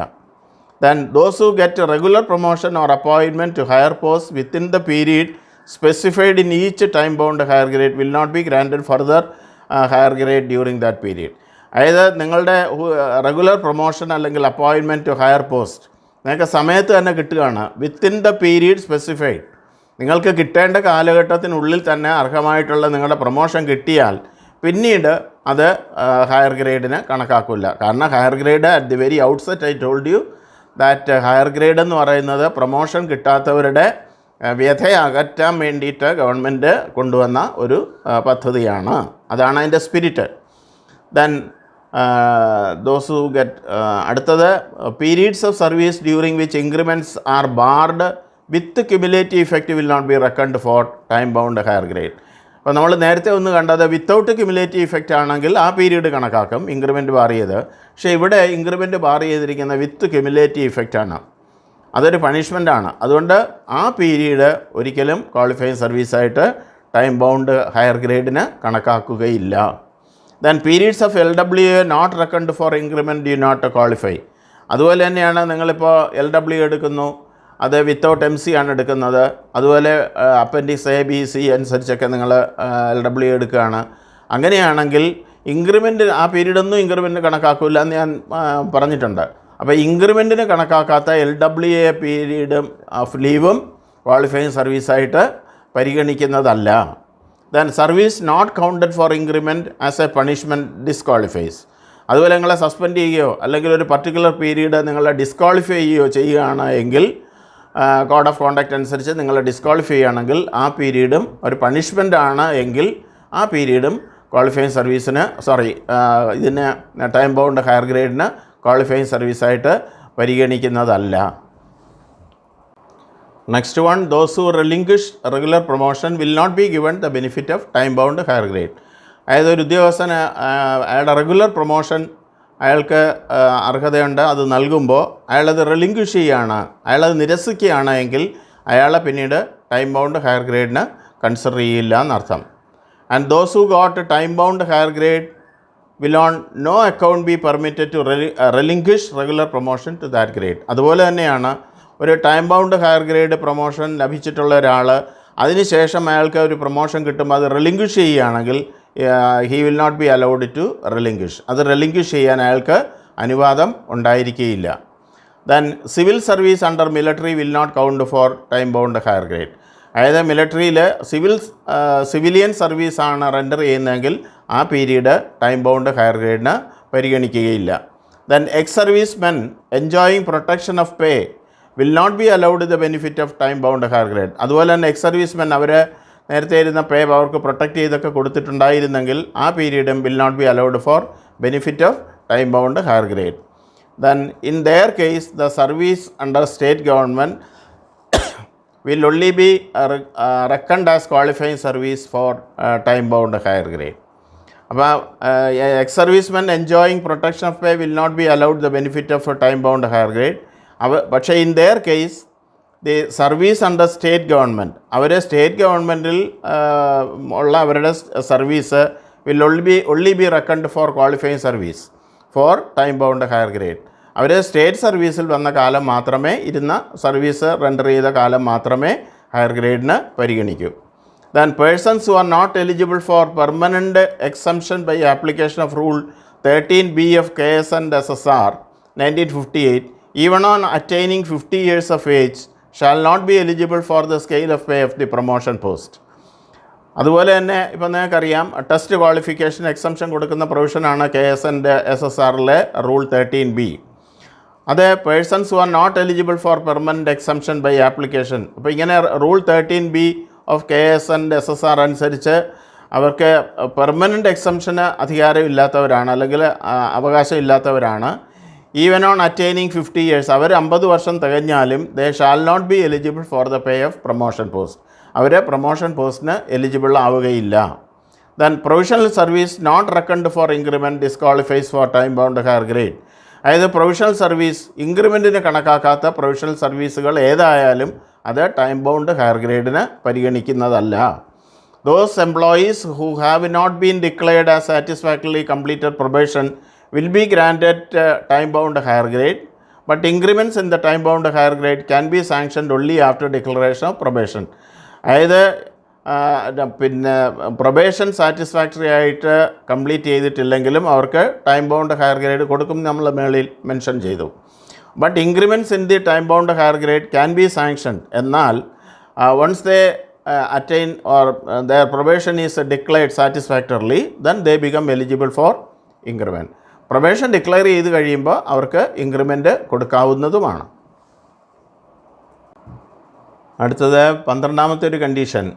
Then those who get a regular promotion or appointment to higher posts within the period specified in each time bound higher grade will not be granted further higher grade during that period. അതായത് നിങ്ങളുടെ regular promotion അല്ലെങ്കിൽ appointment to higher post നിങ്ങൾക്ക് സമയത്ത് തന്നെ കിട്ടുകയാണ്, within the period specified. നിങ്ങൾക്ക് കിട്ടേണ്ട കാലഘട്ടത്തിനുള്ളിൽ തന്നെ അർഹമായിട്ടുള്ള നിങ്ങളുടെ പ്രൊമോഷൻ കിട്ടിയാൽ പിന്നീട് അത് ഹയർ ഗ്രേഡിന് കണക്കാക്കില്ല. കാരണം higher grade at the very outset I told you that higher grade എന്ന് പറയുന്നത് പ്രൊമോഷൻ കിട്ടാത്തവരുടെ വ്യഥ അകറ്റാൻ വേണ്ടിയിട്ട് ഗവൺമെൻറ് കൊണ്ടുവന്ന ഒരു പദ്ധതിയാണ്. അതാണ് അതിൻ്റെ spirit. Then those who get അടുത്തത് periods of service during which increments are barred with cumulative effect will not be reckoned for time bound higher grade. അപ്പോൾ നമ്മൾ നേരത്തെ ഒന്ന് കണ്ടത് വിത്തൗട്ട് ക്യുമുലേറ്റീവ് ഇഫക്റ്റ് ആണെങ്കിൽ ആ പീരീഡ് കണക്കാക്കും ഇൻക്രിമെൻറ്റ് ബാർ ചെയ്ത്. പക്ഷേ ഇവിടെ ഇൻക്രിമെൻറ്റ് ബാർ ചെയ്തിരിക്കുന്ന വിത്ത് ക്യുമുലേറ്റീവ് ഇഫക്റ്റാണ്, അതൊരു പണിഷ്മെൻറ്റാണ്. അതുകൊണ്ട് ആ പീരീഡ് ഒരിക്കലും ക്വാളിഫയിങ് സർവീസായിട്ട് ടൈം ബൗണ്ട് ഹയർ ഗ്രേഡിന് കണക്കാക്കുകയില്ല. Then periods of LWA not reckoned for increment do not qualify. അതുപോലെ തന്നെയാണ് നിങ്ങളിപ്പോൾ LW എടുക്കുന്നു, അത് വിത്തൗട്ട് MC ആണ് എടുക്കുന്നത്. അതുപോലെ അപ്പൻഡിക്സ് A, B, C അനുസരിച്ചൊക്കെ നിങ്ങൾ LW എടുക്കുകയാണ്. അങ്ങനെയാണെങ്കിൽ ഇൻക്രിമെൻറ്റ് ആ പീരീഡൊന്നും ഇൻക്രിമെൻറ്റ് കണക്കാക്കില്ല എന്ന് ഞാൻ പറഞ്ഞിട്ടുണ്ട്. അപ്പോൾ ഇൻക്രിമെൻറ്റിന് കണക്കാക്കാത്ത LWA പീരീഡും ഓഫ് ലീവും ക്വാളിഫയിങ് സർവീസായിട്ട് പരിഗണിക്കുന്നതല്ല. Then service not counted for increment as a punishment disqualifies. അതുപോലെ നിങ്ങളെ സസ്പെൻഡ് ചെയ്യുകയോ അല്ലെങ്കിൽ ഒരു പർട്ടിക്കുലർ പീരീഡ് നിങ്ങളെ ഡിസ്ക്വാളിഫൈ ചെയ്യുകയോ ചെയ്യുകയാണ് എങ്കിൽ കോഡ് ഓഫ് കോണ്ടക്റ്റ് അനുസരിച്ച് നിങ്ങൾ ഡിസ്ക്വാളിഫൈ ചെയ്യുകയാണെങ്കിൽ ആ പീരീഡും ഒരു പണിഷ്മെൻ്റ് ആണ് എങ്കിൽ ആ പീരീഡും ക്വാളിഫയിങ് സർവീസിന് ഇതിന് ടൈം ബൗണ്ട് ഹയർ ഗ്രേഡിന് ക്വാളിഫയിങ് സർവീസായിട്ട് പരിഗണിക്കുന്നതല്ല. Next one, those who relinquish regular promotion will not be given the benefit of time bound higher grade. അതായത് ഒരു ഉദ്യോഗസ്ഥന് അയാളുടെ റെഗുലർ പ്രൊമോഷൻ അയാൾക്ക് അർഹതയുണ്ട്, അത് നൽകുമ്പോൾ അയാളത് റിലിംഗ്വിഷ് ചെയ്യുകയാണ്, അയാളത് നിരസിക്കുകയാണ് എങ്കിൽ അയാളെ പിന്നീട് ടൈം ബൗണ്ട് ഹയർ ഗ്രേഡിന് കൺസിഡർ ചെയ്യില്ല എന്നർത്ഥം. And those who got time bound higher grade will on no account be permitted to relinquish regular promotion to that grade. അതുപോലെ തന്നെയാണ് ഒരു time bound higher grade promotion ലഭിച്ചിട്ടുള്ള ഒരാൾ അതിനുശേഷം അയാൾക്ക് ഒരു പ്രൊമോഷൻ കിട്ടുമ്പോൾ അത് റിലിംഗ്വിഷ് ചെയ്യുകയാണെങ്കിൽ he will not be allowed to relinquish. അത് റിലിംഗ്വിഷ് ചെയ്യാൻ അയാൾക്ക് അനുവാദം ഉണ്ടായിരിക്കുകയില്ല. Then civil service under military will not count for time bound higher grade. അതായത് മിലിറ്ററിയിൽ സിവിലിയൻ സർവീസാണ് റെൻഡർ ചെയ്യുന്നതെങ്കിൽ ആ പീരീഡ് ടൈം ബൗണ്ട് ഹയർ ഗ്രേഡിന് പരിഗണിക്കുകയില്ല. Then ex service men enjoying protection of pay will not be allowed the benefit of time bound higher grade. അതുപോലെ തന്നെ X service men അവർ നേരത്തെ ഇരുന്ന പേ അവർക്ക് പ്രൊട്ടക്റ്റ് ചെയ്തൊക്കെ കൊടുത്തിട്ടുണ്ടായിരുന്നെങ്കിൽ ആ പീരീഡും will not be allowed for benefit of time bound higher grade. Then in their case the service under state government will only be reckoned as qualifying service for time bound higher grade. അപ്പോൾ ex servicemen enjoying protection of pay will not be allowed the benefit of time bound higher grade. പക്ഷേ in their case the service under state government, അവർ state ഗവൺമെൻറ്റിൽ ഉള്ള അവരുടെ service will only be reckoned for qualifying service for time bound higher grade. അവർ state സർവീസിൽ വന്ന കാലം മാത്രമേ, ഇരുന്ന സർവീസ് റെൻഡർ ചെയ്ത കാലം മാത്രമേ ഹയർ ഗ്രേഡിന് പരിഗണിക്കൂ. Then persons who are not eligible for permanent exemption by application of rule 13B of KS and SSR 1958, even on attaining 50 years of age, shall not be eligible for the scale of pay of the promotion post. അതുപോലെ തന്നെ ഇപ്പം നിങ്ങൾക്കറിയാം test qualification exemption കൊടുക്കുന്ന പ്രൊവിഷനാണ് KS and SSRലെ rule 13B. അത് persons who are not eligible for permanent exemption by application. അപ്പോൾ ഇങ്ങനെ rule 13B of KS and SSR അനുസരിച്ച് അവർക്ക് പെർമനൻറ്റ് എക്സംഷന് അധികാരം ഇല്ലാത്തവരാണ്, അല്ലെങ്കിൽ അവകാശം ഇല്ലാത്തവരാണ്. ഈവൻ ഓൺ അറ്റൈനിങ് 50 years, അവർ 50 വർഷം തികഞ്ഞാലും they shall not be eligible for the pay of promotion post. അവർ പ്രൊമോഷൻ പോസ്റ്റിന് എലിജിബിൾ ആവുകയില്ല. Then provisional service not reckoned for increment ഡിസ്ക്വാളിഫൈസ് for time bound higher grade. അതായത് പ്രൊവിഷണൽ സർവീസ് ഇൻക്രിമെൻറ്റിന് കണക്കാക്കാത്ത provisional സർവീസുകൾ ഏതായാലും അത് ടൈം ബൗണ്ട് ഹയർ ഗ്രേഡിന് പരിഗണിക്കുന്നതല്ല. Those employees who have not been declared as satisfactorily completed probation will be granted time-bound higher grade, but increments in the time-bound higher grade can be sanctioned only after declaration of probation. അതായത് പിന്നെ probation satisfactory ആയിട്ട് complete ചെയ്തിട്ടില്ലെങ്കിലും അവർക്ക് time bound higher grade കൊടുക്കും, നമ്മൾ മേളിൽ mention ചെയ്തു. But increments in the time bound higher grade can be sanctioned. എന്നാൽ once they attain or their probation is declared satisfactorily, then they become eligible for increment. Probation declare ചെയ്ത് കഴിയുമ്പോൾ അവർക്ക് increment കൊടുക്കാവുന്നതുമാണ്. അടുത്തത് 12ാമത്തെ ഒരു condition,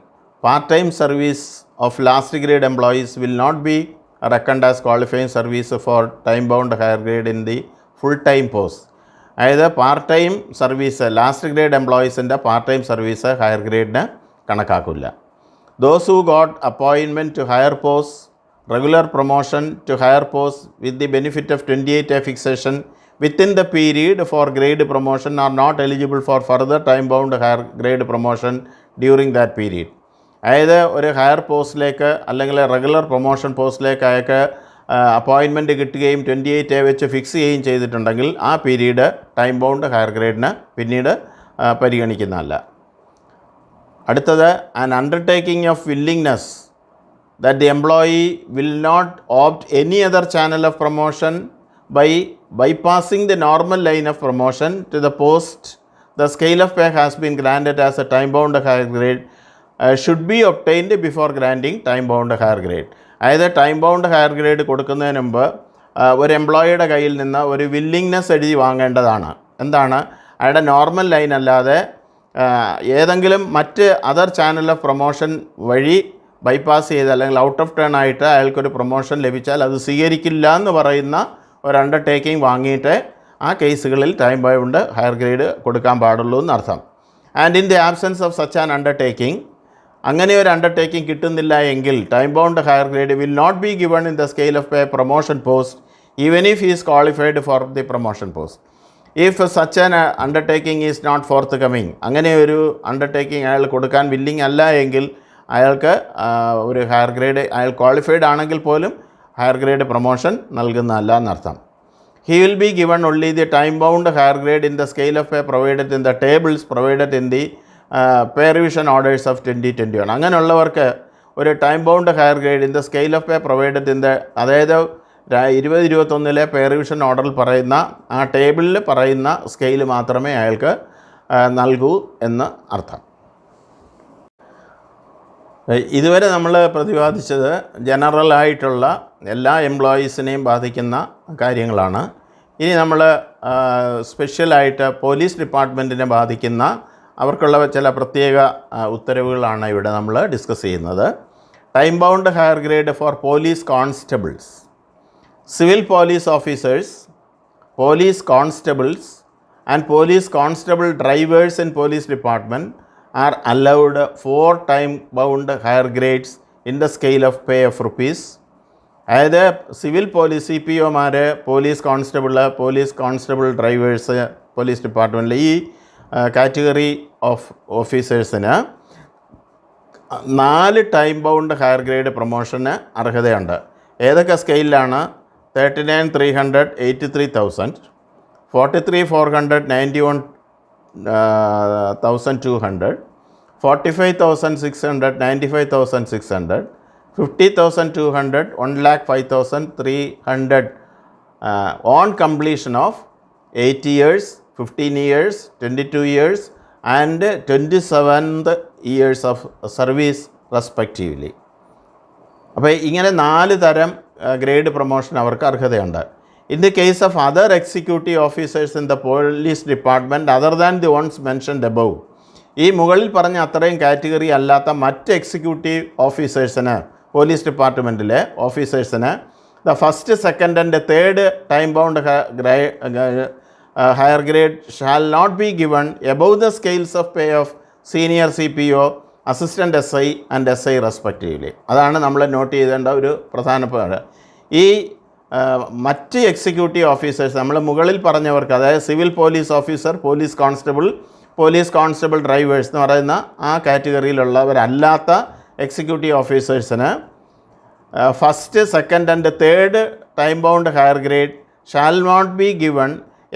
part time service of last grade employees will not be reckoned as qualifying service for time bound higher grade in the full time post. അതായത് part time service last grade എംപ്ലോയീസിൻ്റെ part time service higher ഗ്രേഡിന് കണക്കാക്കില്ല. Those who got appointment to higher posts, regular promotion to higher posts with the benefit of 28A fixation within the period for grade promotion are not eligible for further time bound higher grade promotion during that period. അതായത് ഒരു higher പോസ്റ്റിലേക്ക് അല്ലെങ്കിൽ regular promotion പോസ്റ്റിലേക്ക് അയാൾക്ക് appointment കിട്ടുകയും 28A വെച്ച് fix ചെയ്യുകയും ചെയ്തിട്ടുണ്ടെങ്കിൽ ആ പീരീഡ് ടൈം ബൗണ്ട് ഹയർ ഗ്രേഡിന് പിന്നീട് പരിഗണിക്കുന്നതല്ല. അടുത്തത്, an undertaking of willingness that the employee will not opt any other channel of promotion by bypassing the normal line of promotion to the post the scale of pay has been granted as a time bound higher grade should be obtained before granting time bound higher grade. അതായത് time bound higher grade കൊടുക്കുന്നതിന് മുമ്പ് ഒരു എംപ്ലോയിയുടെ കയ്യിൽ നിന്ന് ഒരു willingness എഴുതി വാങ്ങേണ്ടതാണ്. എന്താണ്? അയാളുടെ നോർമൽ ലൈൻ അല്ലാതെ ഏതെങ്കിലും മറ്റ് അതർ ചാനൽ ഓഫ് പ്രൊമോഷൻ വഴി ബൈപ്പാസ് ചെയ്ത് അല്ലെങ്കിൽ ഔട്ട് ഓഫ് ടേൺ ആയിട്ട് അയാൾക്കൊരു പ്രൊമോഷൻ ലഭിച്ചാൽ അത് സ്വീകരിക്കില്ല എന്ന് പറയുന്ന ഒരു അണ്ടർടേക്കിംഗ് വാങ്ങിയിട്ട് ആ കേസുകളിൽ ടൈം ബൗണ്ട് ഹയർ ഗ്രേഡ് കൊടുക്കാൻ പാടുള്ളൂ എന്നർത്ഥം. And in the absence of such an undertaking, അങ്ങനെ ഒരു അണ്ടർടേക്കിംഗ് കിട്ടുന്നില്ല എങ്കിൽ time bound higher grade will not be given in the scale of pay promotion post even if he is qualified for the promotion post. If such an undertaking is not forthcoming, അങ്ങനെ ഒരു undertaking അയാൾ കൊടുക്കാൻ willing അല്ല എങ്കിൽ അയാൾക്ക് ഒരു higher grade, അയാൾ qualified ആണെങ്കിൽ പോലും ഹയർ ഗ്രേഡ് പ്രൊമോഷൻ നൽകുന്നതല്ല എന്നർത്ഥം. He will be given only the time bound higher grade in the scale of pay provided in the tables provided in the pay revision orders of 2021. അങ്ങനെയുള്ളവർക്ക് ഒരു time bound higher grade in the scale of pay provided in the, അതായത് 2021 പേ revision ഓർഡറിൽ പറയുന്ന ആ ടേബിളിൽ പറയുന്ന scale മാത്രമേ അയാൾക്ക് നൽകൂ എന്ന് അർത്ഥം. ഇതുവരെ നമ്മൾ പ്രതിപാദിച്ചത് ജനറലായിട്ടുള്ള എല്ലാ എംപ്ലോയീസിനെയും ബാധിക്കുന്ന കാര്യങ്ങളാണ്. ഇനി നമ്മൾ സ്പെഷ്യലായിട്ട് പോലീസ് ഡിപ്പാർട്ട്മെൻറ്റിനെ ബാധിക്കുന്ന അവർക്കുള്ള ചില പ്രത്യേക ഉത്തരവുകളാണ് ഇവിടെ നമ്മൾ ഡിസ്കസ് ചെയ്യുന്നത്. Time bound higher grade four police constables, civil police officers, police constables and police constable drivers in police department are allowed 4 time bound higher grades in the scale of pay of rupees. അതായത് civil police CPOമാർ, police constable drivers police ഡിപ്പാർട്ട്മെൻറ്റിൽ ഈ category of ഓഫീസേഴ്സിന് 4 time bound higher grade പ്രൊമോഷന് അർഹതയുണ്ട്. ഏതൊക്കെ സ്കെയിലാണ്? 39,300 83,000, 43,400 91,200, 45,600 95,600, 50,200, 1,05,300 on completion of 8 years, 15 years, 22 years and 27th years of service respectively. അപ്പോൾ ഇങ്ങനെ 4 തരം ഗ്രേഡ് പ്രൊമോഷൻ അവർക്ക് അർഹതയുണ്ട്. In the case of other executive officers in the police department other than the ones mentioned above, ഈ മുകളിൽ പറഞ്ഞ അത്രയും category അല്ലാത്ത മറ്റ് എക്സിക്യൂട്ടീവ് ഓഫീസേഴ്സിന്, പോലീസ് ഡിപ്പാർട്ട്മെൻറ്റിലെ ഓഫീസേഴ്സിന് the first, second and third time bound higher grade shall not be given above the scales of pay of senior CPO, assistant SI and SI respectively. അതാണ് നമ്മൾ നോട്ട് ചെയ്തേണ്ട ഒരു പ്രധാനപ്പെട്ട. ഈ മറ്റ് എക്സിക്യൂട്ടീവ് ഓഫീസേഴ്സ് നമ്മൾ മുകളിൽ പറഞ്ഞവർക്ക്, അതായത് civil police officer, police constable drivers എന്ന് പറയുന്ന ആ കാറ്റഗറിയിലുള്ളവരല്ലാത്ത എക്സിക്യൂട്ടീവ് ഓഫീസേഴ്സിന് first, second and third time bound higher grade shall not be given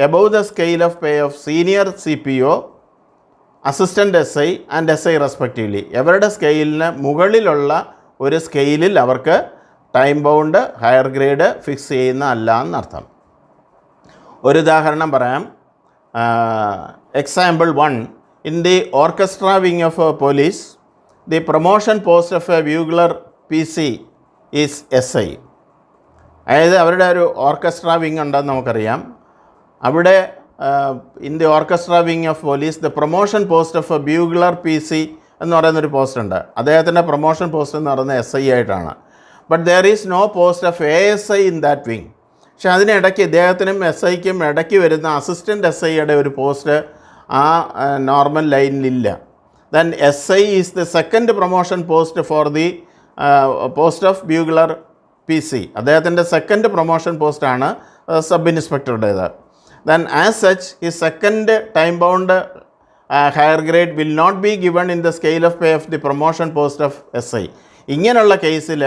above the scale of pay of senior CPO, assistant SI and SI respectively. അവരുടെ സ്കെയിലിന് മുകളിലുള്ള ഒരു സ്കെയിലിൽ അവർക്ക് time bound higher grade fix ചെയ്യുന്ന അല്ല എന്നർത്ഥം. ഒരു ഉദാഹരണം പറയാം. Example 1, in the orchestra wing of a police, the promotion post of a bugler PC is SI. അതായത് അവരുടെ ഒരു ഓർക്കസ്ട്ര വിങ് ഉണ്ടെന്ന് നമുക്കറിയാം. അവിടെ in the orchestra wing of police the promotion post of a bugler PC എന്ന് പറയുന്നൊരു post ഉണ്ട്. അദ്ദേഹത്തിൻ്റെ പ്രൊമോഷൻ പോസ്റ്റ് എന്ന് പറയുന്നത് SI ആയിട്ടാണ്. But there is no post of ASI in that wing. പക്ഷെ അതിനിടയ്ക്ക് ഇദ്ദേഹത്തിനും SIക്കും ഇടയ്ക്ക് വരുന്ന അസിസ്റ്റൻറ്റ് SIയുടെ ഒരു പോസ്റ്റ് ആ നോർമൽ ലൈനിലില്ല. Then SI is the second promotion post for the post of bugler PC. അദ്ദേഹത്തിൻ്റെ സെക്കൻഡ് പ്രൊമോഷൻ പോസ്റ്റാണ് സബ് ഇൻസ്പെക്ടറുടേത്. ദെൻ ആസ് സച്ച് ഈ second time bound higher grade will not be given in the scale of pay of the promotion post of SI. ഇങ്ങനെയുള്ള കേസിൽ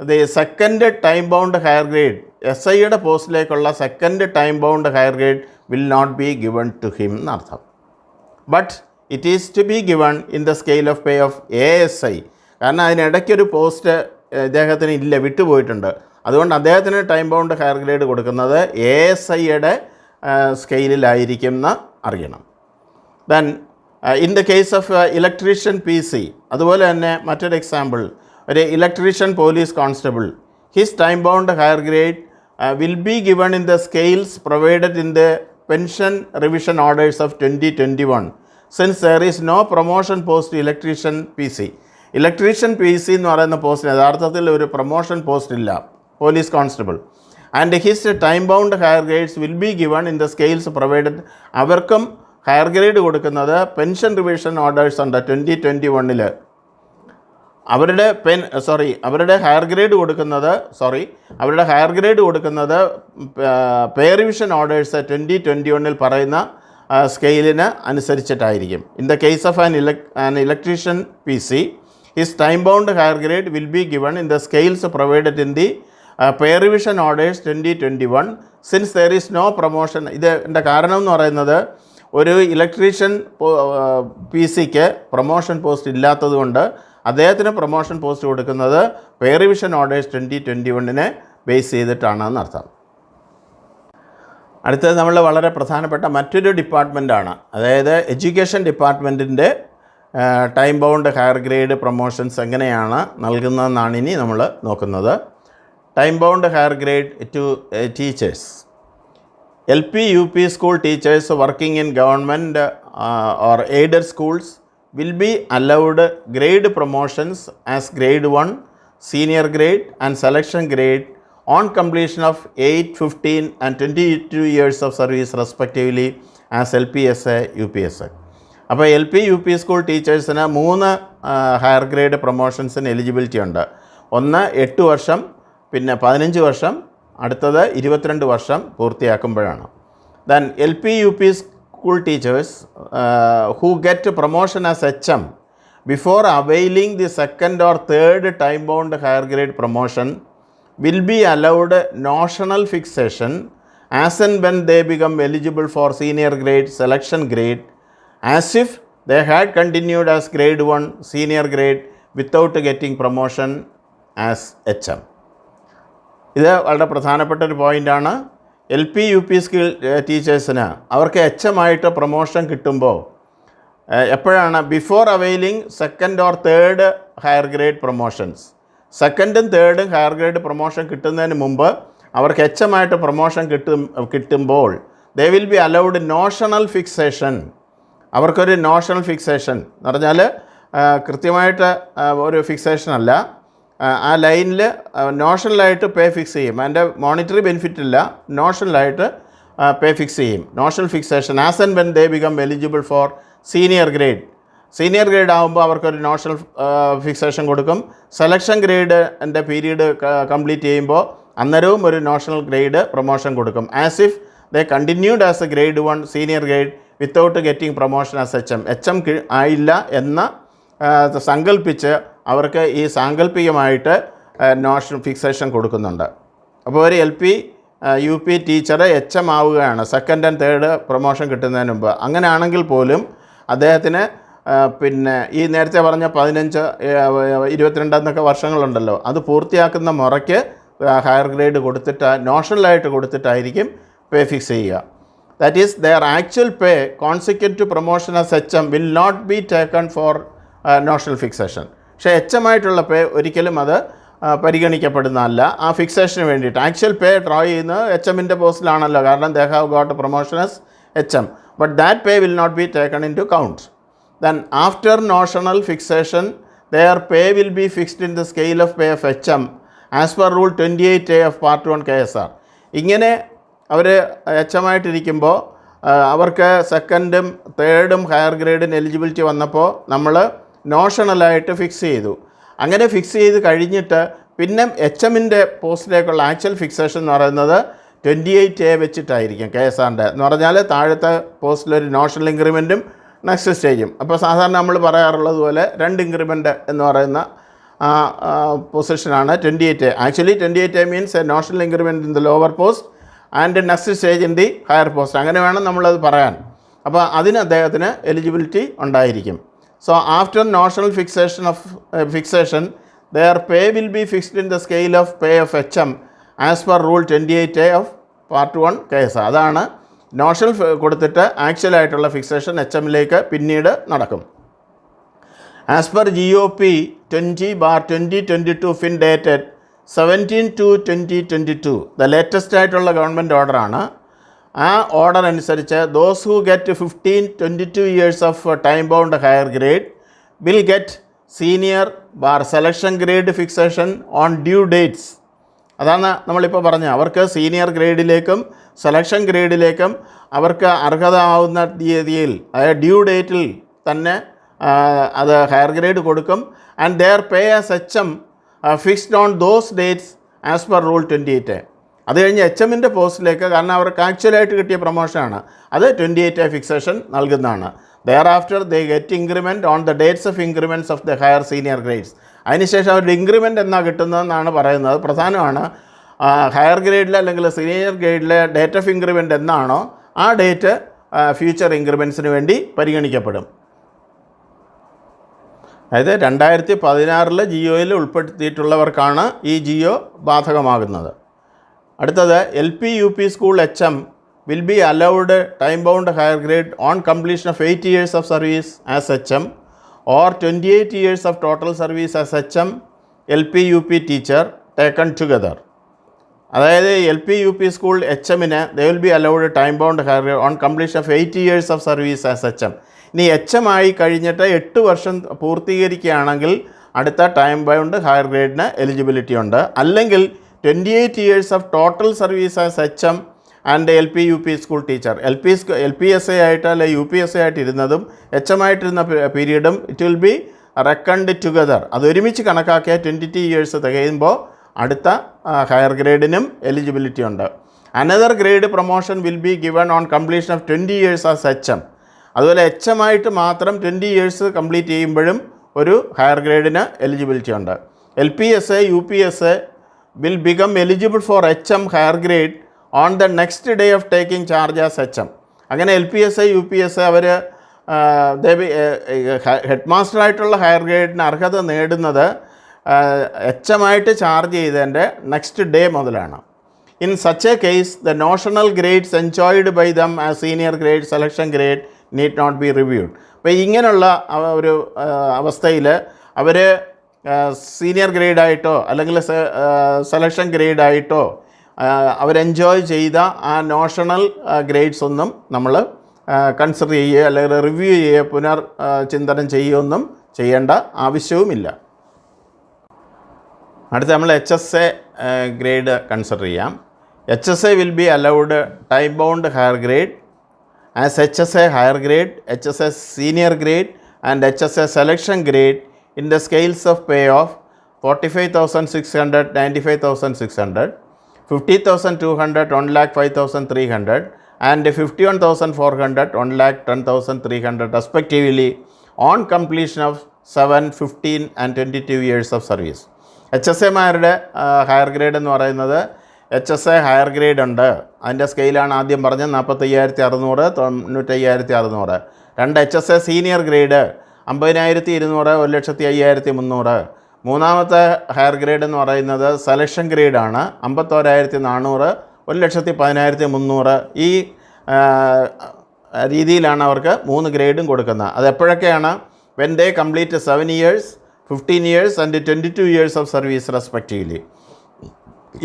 the second time bound higher grade SIയുടെ പോസ്റ്റിലേക്കുള്ള second time bound higher grade will not be given to him എന്നർത്ഥം. But it is to be given in the scale of pay of ASI. കാരണം അതിനിടയ്ക്കൊരു post ഇദ്ദേഹത്തിന് ഇല്ല, വിട്ടുപോയിട്ടുണ്ട്. അതുകൊണ്ട് അദ്ദേഹത്തിന് time bound higher grade കൊടുക്കുന്നത് ASIയുടെ സ്കെയിലിലായിരിക്കും എന്ന് അറിയണം. Then in the case of electrician PC, അതുപോലെ തന്നെ മറ്റൊരു എക്സാമ്പിൾ, ഒരു electrician police constable, his time bound higher grade will be given in the scales provided in the pension revision orders of 2021 since there is no promotion post electrician PC. Electrician PC എന്ന് പറയുന്ന പോസ്റ്റിന് യഥാർത്ഥത്തിൽ ഒരു promotion post ഇല്ല, police constable. And his time bound higher grades will be given in the scales provided. അവർക്കും higher grade കൊടുക്കുന്നത് pension revision orders ഉണ്ട് 2021. അവരുടെ ഹയർ ഗ്രേഡ് കൊടുക്കുന്നത് പേ റിവിഷൻ ഓർഡേഴ്സ് 2021 പറയുന്ന സ്കെയിലിന് അനുസരിച്ചിട്ടായിരിക്കും. In the case of an electrician PC, his time bound higher grade will be given in the scales provided in the pay revision orders 2021 since there is no promotion. ഇതിൻ്റെ കാരണം എന്ന് പറയുന്നത് ഒരു electrician PCക്ക് promotion post ഇല്ലാത്തത് കൊണ്ട് അദ്ദേഹത്തിന് promotion post കൊടുക്കുന്നത് pay revision orders 2021 base ചെയ്തിട്ടാണെന്ന് അർത്ഥം. അടുത്തത് നമ്മൾ വളരെ പ്രധാനപ്പെട്ട മറ്റൊരു ഡിപ്പാർട്ട്മെൻറ്റാണ്, അതായത് എഡ്യൂക്കേഷൻ ഡിപ്പാർട്ട്മെൻറ്റിൻ്റെ time bound higher grade promotions എങ്ങനെയാണ് നൽകുന്നതെന്നാണ് ഇനി നമ്മൾ നോക്കുന്നത്. Time bound higher grade to teachers. LP UP school teachers working in government or aided schools will be allowed grade promotions as grade 1, senior grade and selection grade on completion of 8, 15 and 22 years of service respectively as LPSA, UPSA. അപ്പോൾ LP UP school ടീച്ചേഴ്സിന് 3 higher grade പ്രൊമോഷൻസിന് eligibility ഉണ്ട്. ഒന്ന് 8 വർഷം, പിന്നെ 15 വർഷം, അടുത്തത് 22 വർഷം പൂർത്തിയാക്കുമ്പോഴാണ്. Then LP UP school teachers who get promotion as HM before availing the second or third time bound higher grade promotion will be allowed notional fixation as and when they become eligible for senior grade selection grade as if they had continued as grade 1 senior grade without getting promotion as HM. ഇത് വളരെ പ്രധാനപ്പെട്ട ഒരു പോയിൻ്റാണ്. LP UP school ടീച്ചേഴ്സിന് അവർക്ക് HM ആയിട്ട് promotion കിട്ടുമ്പോൾ എപ്പോഴാണ്? Before availing second or third higher grade promotions. സെക്കൻഡും തേർഡും ഹയർ ഗ്രേഡ് പ്രൊമോഷൻ കിട്ടുന്നതിന് മുമ്പ് അവർക്ക് HM ആയിട്ട് പ്രൊമോഷൻ കിട്ടുമ്പോൾ ദേ will be allowed notional fixation. അവർക്കൊരു നോഷണൽ ഫിക്സേഷൻ എന്ന് പറഞ്ഞാൽ കൃത്യമായിട്ട് ഒരു ഫിക്സേഷൻ അല്ല, ആ ലൈനിൽ നോഷണലായിട്ട് പേ ഫിക്സ് ചെയ്യും. അതിൻ്റെ മോണിറ്ററി ബെനിഫിറ്റ് ഇല്ല, നോഷണലായിട്ട് പേ ഫിക്സ് ചെയ്യും. Notional fixation as and when they become eligible for senior grade. Senior grade ആകുമ്പോൾ അവർക്കൊരു നോഷണൽ ഫിക്സേഷൻ കൊടുക്കും. സെലക്ഷൻ ഗ്രേഡിൻ്റെ പീരീഡ് കംപ്ലീറ്റ് ചെയ്യുമ്പോൾ അന്നേരവും ഒരു നോഷണൽ ഗ്രേഡ് പ്രൊമോഷൻ കൊടുക്കും. As if they continued as A grade 1 senior grade without getting promotion as HM. HM ആയില്ല എന്ന സങ്കല്പിച്ച് അവർക്ക് ഈ സാങ്കല്പികമായിട്ട് നോഷണൽ ഫിക്സേഷൻ കൊടുക്കുന്നുണ്ട്. അപ്പോൾ ഒരു LP UP ടീച്ചർ HM ആവുകയാണ് സെക്കൻഡ് ആൻഡ് തേർഡ് പ്രൊമോഷൻ കിട്ടുന്നതിന് മുമ്പ്. അങ്ങനെയാണെങ്കിൽ പോലും അദ്ദേഹത്തിന് പിന്നെ ഈ നേരത്തെ പറഞ്ഞ 15, 22 എന്നൊക്കെ വർഷങ്ങളുണ്ടല്ലോ, അത് പൂർത്തിയാക്കുന്ന മുറയ്ക്ക് ഹയർ ഗ്രേഡ് കൊടുത്തിട്ട് നോഷണലായിട്ട് കൊടുത്തിട്ടായിരിക്കും പേ ഫിക്സ് ചെയ്യുക. That is their actual pay consequent to promotion as HM will not be taken for notional fixation. പക്ഷേ HM ആയിട്ടുള്ള പേ ഒരിക്കലും അത് പരിഗണിക്കപ്പെടുന്നതല്ല. ആ ഫിക്സേഷന് വേണ്ടിയിട്ട് ആക്ച്വൽ പേ ഡ്രോ ചെയ്യുന്നത് HMൻ്റെ പോസ്റ്റിലാണല്ലോ, കാരണം they have got promotion as HM. But that pay will not be taken into count. Then after notional fixation, their pay will be fixed in the scale of pay of HM as per rule 28A of part 1 KSR. ഇങ്ങനെ അവർ HM ആയിട്ടിരിക്കുമ്പോൾ അവർക്ക് സെക്കൻഡും തേർഡും higher ഗ്രേഡിന് eligibility വന്നപ്പോൾ നമ്മൾ നോഷണലായിട്ട് fix ചെയ്തു. അങ്ങനെ fix ചെയ്ത് കഴിഞ്ഞിട്ട് പിന്നെ HMൻ്റെ പോസ്റ്റിലേക്കുള്ള ആക്ച്വൽ ഫിക്സേഷൻ എന്ന് പറയുന്നത് 28A വെച്ചിട്ടായിരിക്കും KSRൻ്റെ. എന്ന് പറഞ്ഞാൽ താഴത്തെ പോസ്റ്റിലൊരു നോഷണൽ ഇൻക്രിമെൻറ്റും നെക്സ്റ്റ് സ്റ്റേജും. അപ്പോൾ സാധാരണ നമ്മൾ പറയാറുള്ളത് പോലെ 2 ഇൻക്രിമെൻ്റ് എന്ന് പറയുന്ന പൊസിഷനാണ് 28A. Actually 28A means a notional increment in the lower post and next stage in the higher post. അങ്ങനെ വേണം നമ്മളത് പറയാൻ. അപ്പോൾ അതിന് അദ്ദേഹത്തിന് എലിജിബിലിറ്റി ഉണ്ടായിരിക്കും. So after notional fixation their pay will be fixed in the scale of pay of HM as per rule 28A of part 1 case. അതാണ് notional കൊടുത്തിട്ട് ആക്ച്വലായിട്ടുള്ള ഫിക്സേഷൻ HMലേക്ക് പിന്നീട് നടക്കും. As per GOP 20/2022 FIN dated 17/2/2022 the latest ആയിട്ടുള്ള government ഓർഡറാണ്. ആ order അനുസരിച്ച് those who get 15-22 years of time bound higher grade will get senior selection grade fixation on due dates. അതാണ് നമ്മളിപ്പോൾ പറഞ്ഞത്. അവർക്ക് സീനിയർ ഗ്രേഡിലേക്കും സെലക്ഷൻ ഗ്രേഡിലേക്കും അവർക്ക് അർഹത ആവുന്ന തീയതിയിൽ, അതായത് ഡ്യൂ ഡേറ്റിൽ തന്നെ അത് ഹയർ ഗ്രേഡ് കൊടുക്കും. And their pay as HM fixed on those dates as per rule 28A. അത് കഴിഞ്ഞ് HMൻ്റെ പോസ്റ്റിലേക്ക്, കാരണം അവർക്ക് ആക്ച്വലായിട്ട് കിട്ടിയ പ്രൊമോഷനാണ്, അത് 28A ഫിക്സേഷൻ നൽകുന്നതാണ്. Thereafter they get increment on the dates of increments of the higher senior grades. അതിനുശേഷം അവരുടെ ഇൻക്രിമെൻറ്റ് എന്നാണ് കിട്ടുന്നതെന്നാണ് പറയുന്നത്. പ്രധാനമാണ് ഹയർ ഗ്രേഡിൽ അല്ലെങ്കിൽ സീനിയർ ഗ്രേഡിലെ ഡേറ്റ് ഓഫ് ഇൻക്രിമെൻറ്റ് എന്നാണോ ആ ഡേറ്റ് ഫ്യൂച്ചർ ഇൻക്രിമെൻറ്റ്സിന് വേണ്ടി പരിഗണിക്കപ്പെടും. അതായത് 2016 GOയിൽ ഉൾപ്പെടുത്തിയിട്ടുള്ളവർക്കാണ് ഈ GO ബാധകമാകുന്നത്. അടുത്തത് LP UP school HM will be allowed time bound higher grade on completion of 8 years of service as HM or 28 years of total service as HM LP UP teacher taken together. അതായത് LP UP school HMന് they will be allowed time bound higher grade on completion of 8 years of service as HM. ഇനി HM ആയി കഴിഞ്ഞിട്ട് 8 വർഷം പൂർത്തീകരിക്കുകയാണെങ്കിൽ അടുത്ത time bound higher ഗ്രേഡിന് eligibility ഉണ്ട്. അല്ലെങ്കിൽ 28 years of total service as HM and LP UP school teacher. LPSA ആയിട്ട് അല്ലെ UPSA ആയിട്ട് ഇരുന്നതും HM ആയിട്ടിരുന്ന പീരീഡും it will be reckoned together. അതൊരുമിച്ച് കണക്കാക്കിയ 22 years തികയുമ്പോൾ അടുത്ത ഹയർ ഗ്രേഡിനും എലിജിബിലിറ്റി ഉണ്ട്. Another grade promotion will be given on completion of 20 years as HM. അതുപോലെ HM ആയിട്ട് മാത്രം 20 years കംപ്ലീറ്റ് ചെയ്യുമ്പോഴും ഒരു ഹയർ ഗ്രേഡിന് എലിജിബിലിറ്റി ഉണ്ട്. LPSA UPSA will become eligible for HM higher grade on the next day of taking charge as HM. അങ്ങനെ LPSA UPSA അവർ head മാസ്റ്ററായിട്ടുള്ള ഹയർ ഗ്രേഡിന് അർഹത നേടുന്നത് എച്ച് എം ആയിട്ട് ചാർജ് ചെയ്തതിൻ്റെ നെക്സ്റ്റ് ഡേ മുതലാണ്. In such a case the notional grades enjoyed by them as senior grade selection grade need not be reviewed. അപ്പോൾ ഇങ്ങനെയുള്ള ഒരു അവസ്ഥയിൽ അവർ സീനിയർ ഗ്രേഡായിട്ടോ അല്ലെങ്കിൽ സെലക്ഷൻ ഗ്രേഡായിട്ടോ അവരെൻജോയ് ചെയ്ത ആ നോഷണൽ ഗ്രേഡ്സ് ഒന്നും നമ്മൾ കൺസിഡർ ചെയ്യുക അല്ലെങ്കിൽ റിവ്യൂ ചെയ്യുക ചിന്തനം ചെയ്യുകയൊന്നും ചെയ്യേണ്ട ആവശ്യവുമില്ല. അടുത്ത നമ്മൾ H S A grade consider ചെയ്യാം. H S A will be allowed time bound higher grade as H S A higher grade, H S A senior grade and H S A selection grade in the scales of pay of 45,600, 95,600, 50,200, 1,05,300 and 51,400, 1,10,300 respectively on completion of 7, 15 and 22 years of service. H S എമാരുടെ higher grade എന്ന് പറയുന്നത് H S A higher grade ഉണ്ട്. അതിൻ്റെ സ്കെയിലാണ് ആദ്യം പറഞ്ഞത് 45,600, 95,600. രണ്ട് H S A senior grade 50,200, 1,05,300. മൂന്നാമത്തെ higher grade എന്ന് പറയുന്നത് സെലക്ഷൻ ഗ്രേഡാണ് 51,400, 1,10,300. ഈ രീതിയിലാണ് അവർക്ക് 3 ഗ്രേഡും കൊടുക്കുന്നത്. അതെപ്പോഴൊക്കെയാണ്? When they complete 7 years, 15 years and 22 years of service respectively.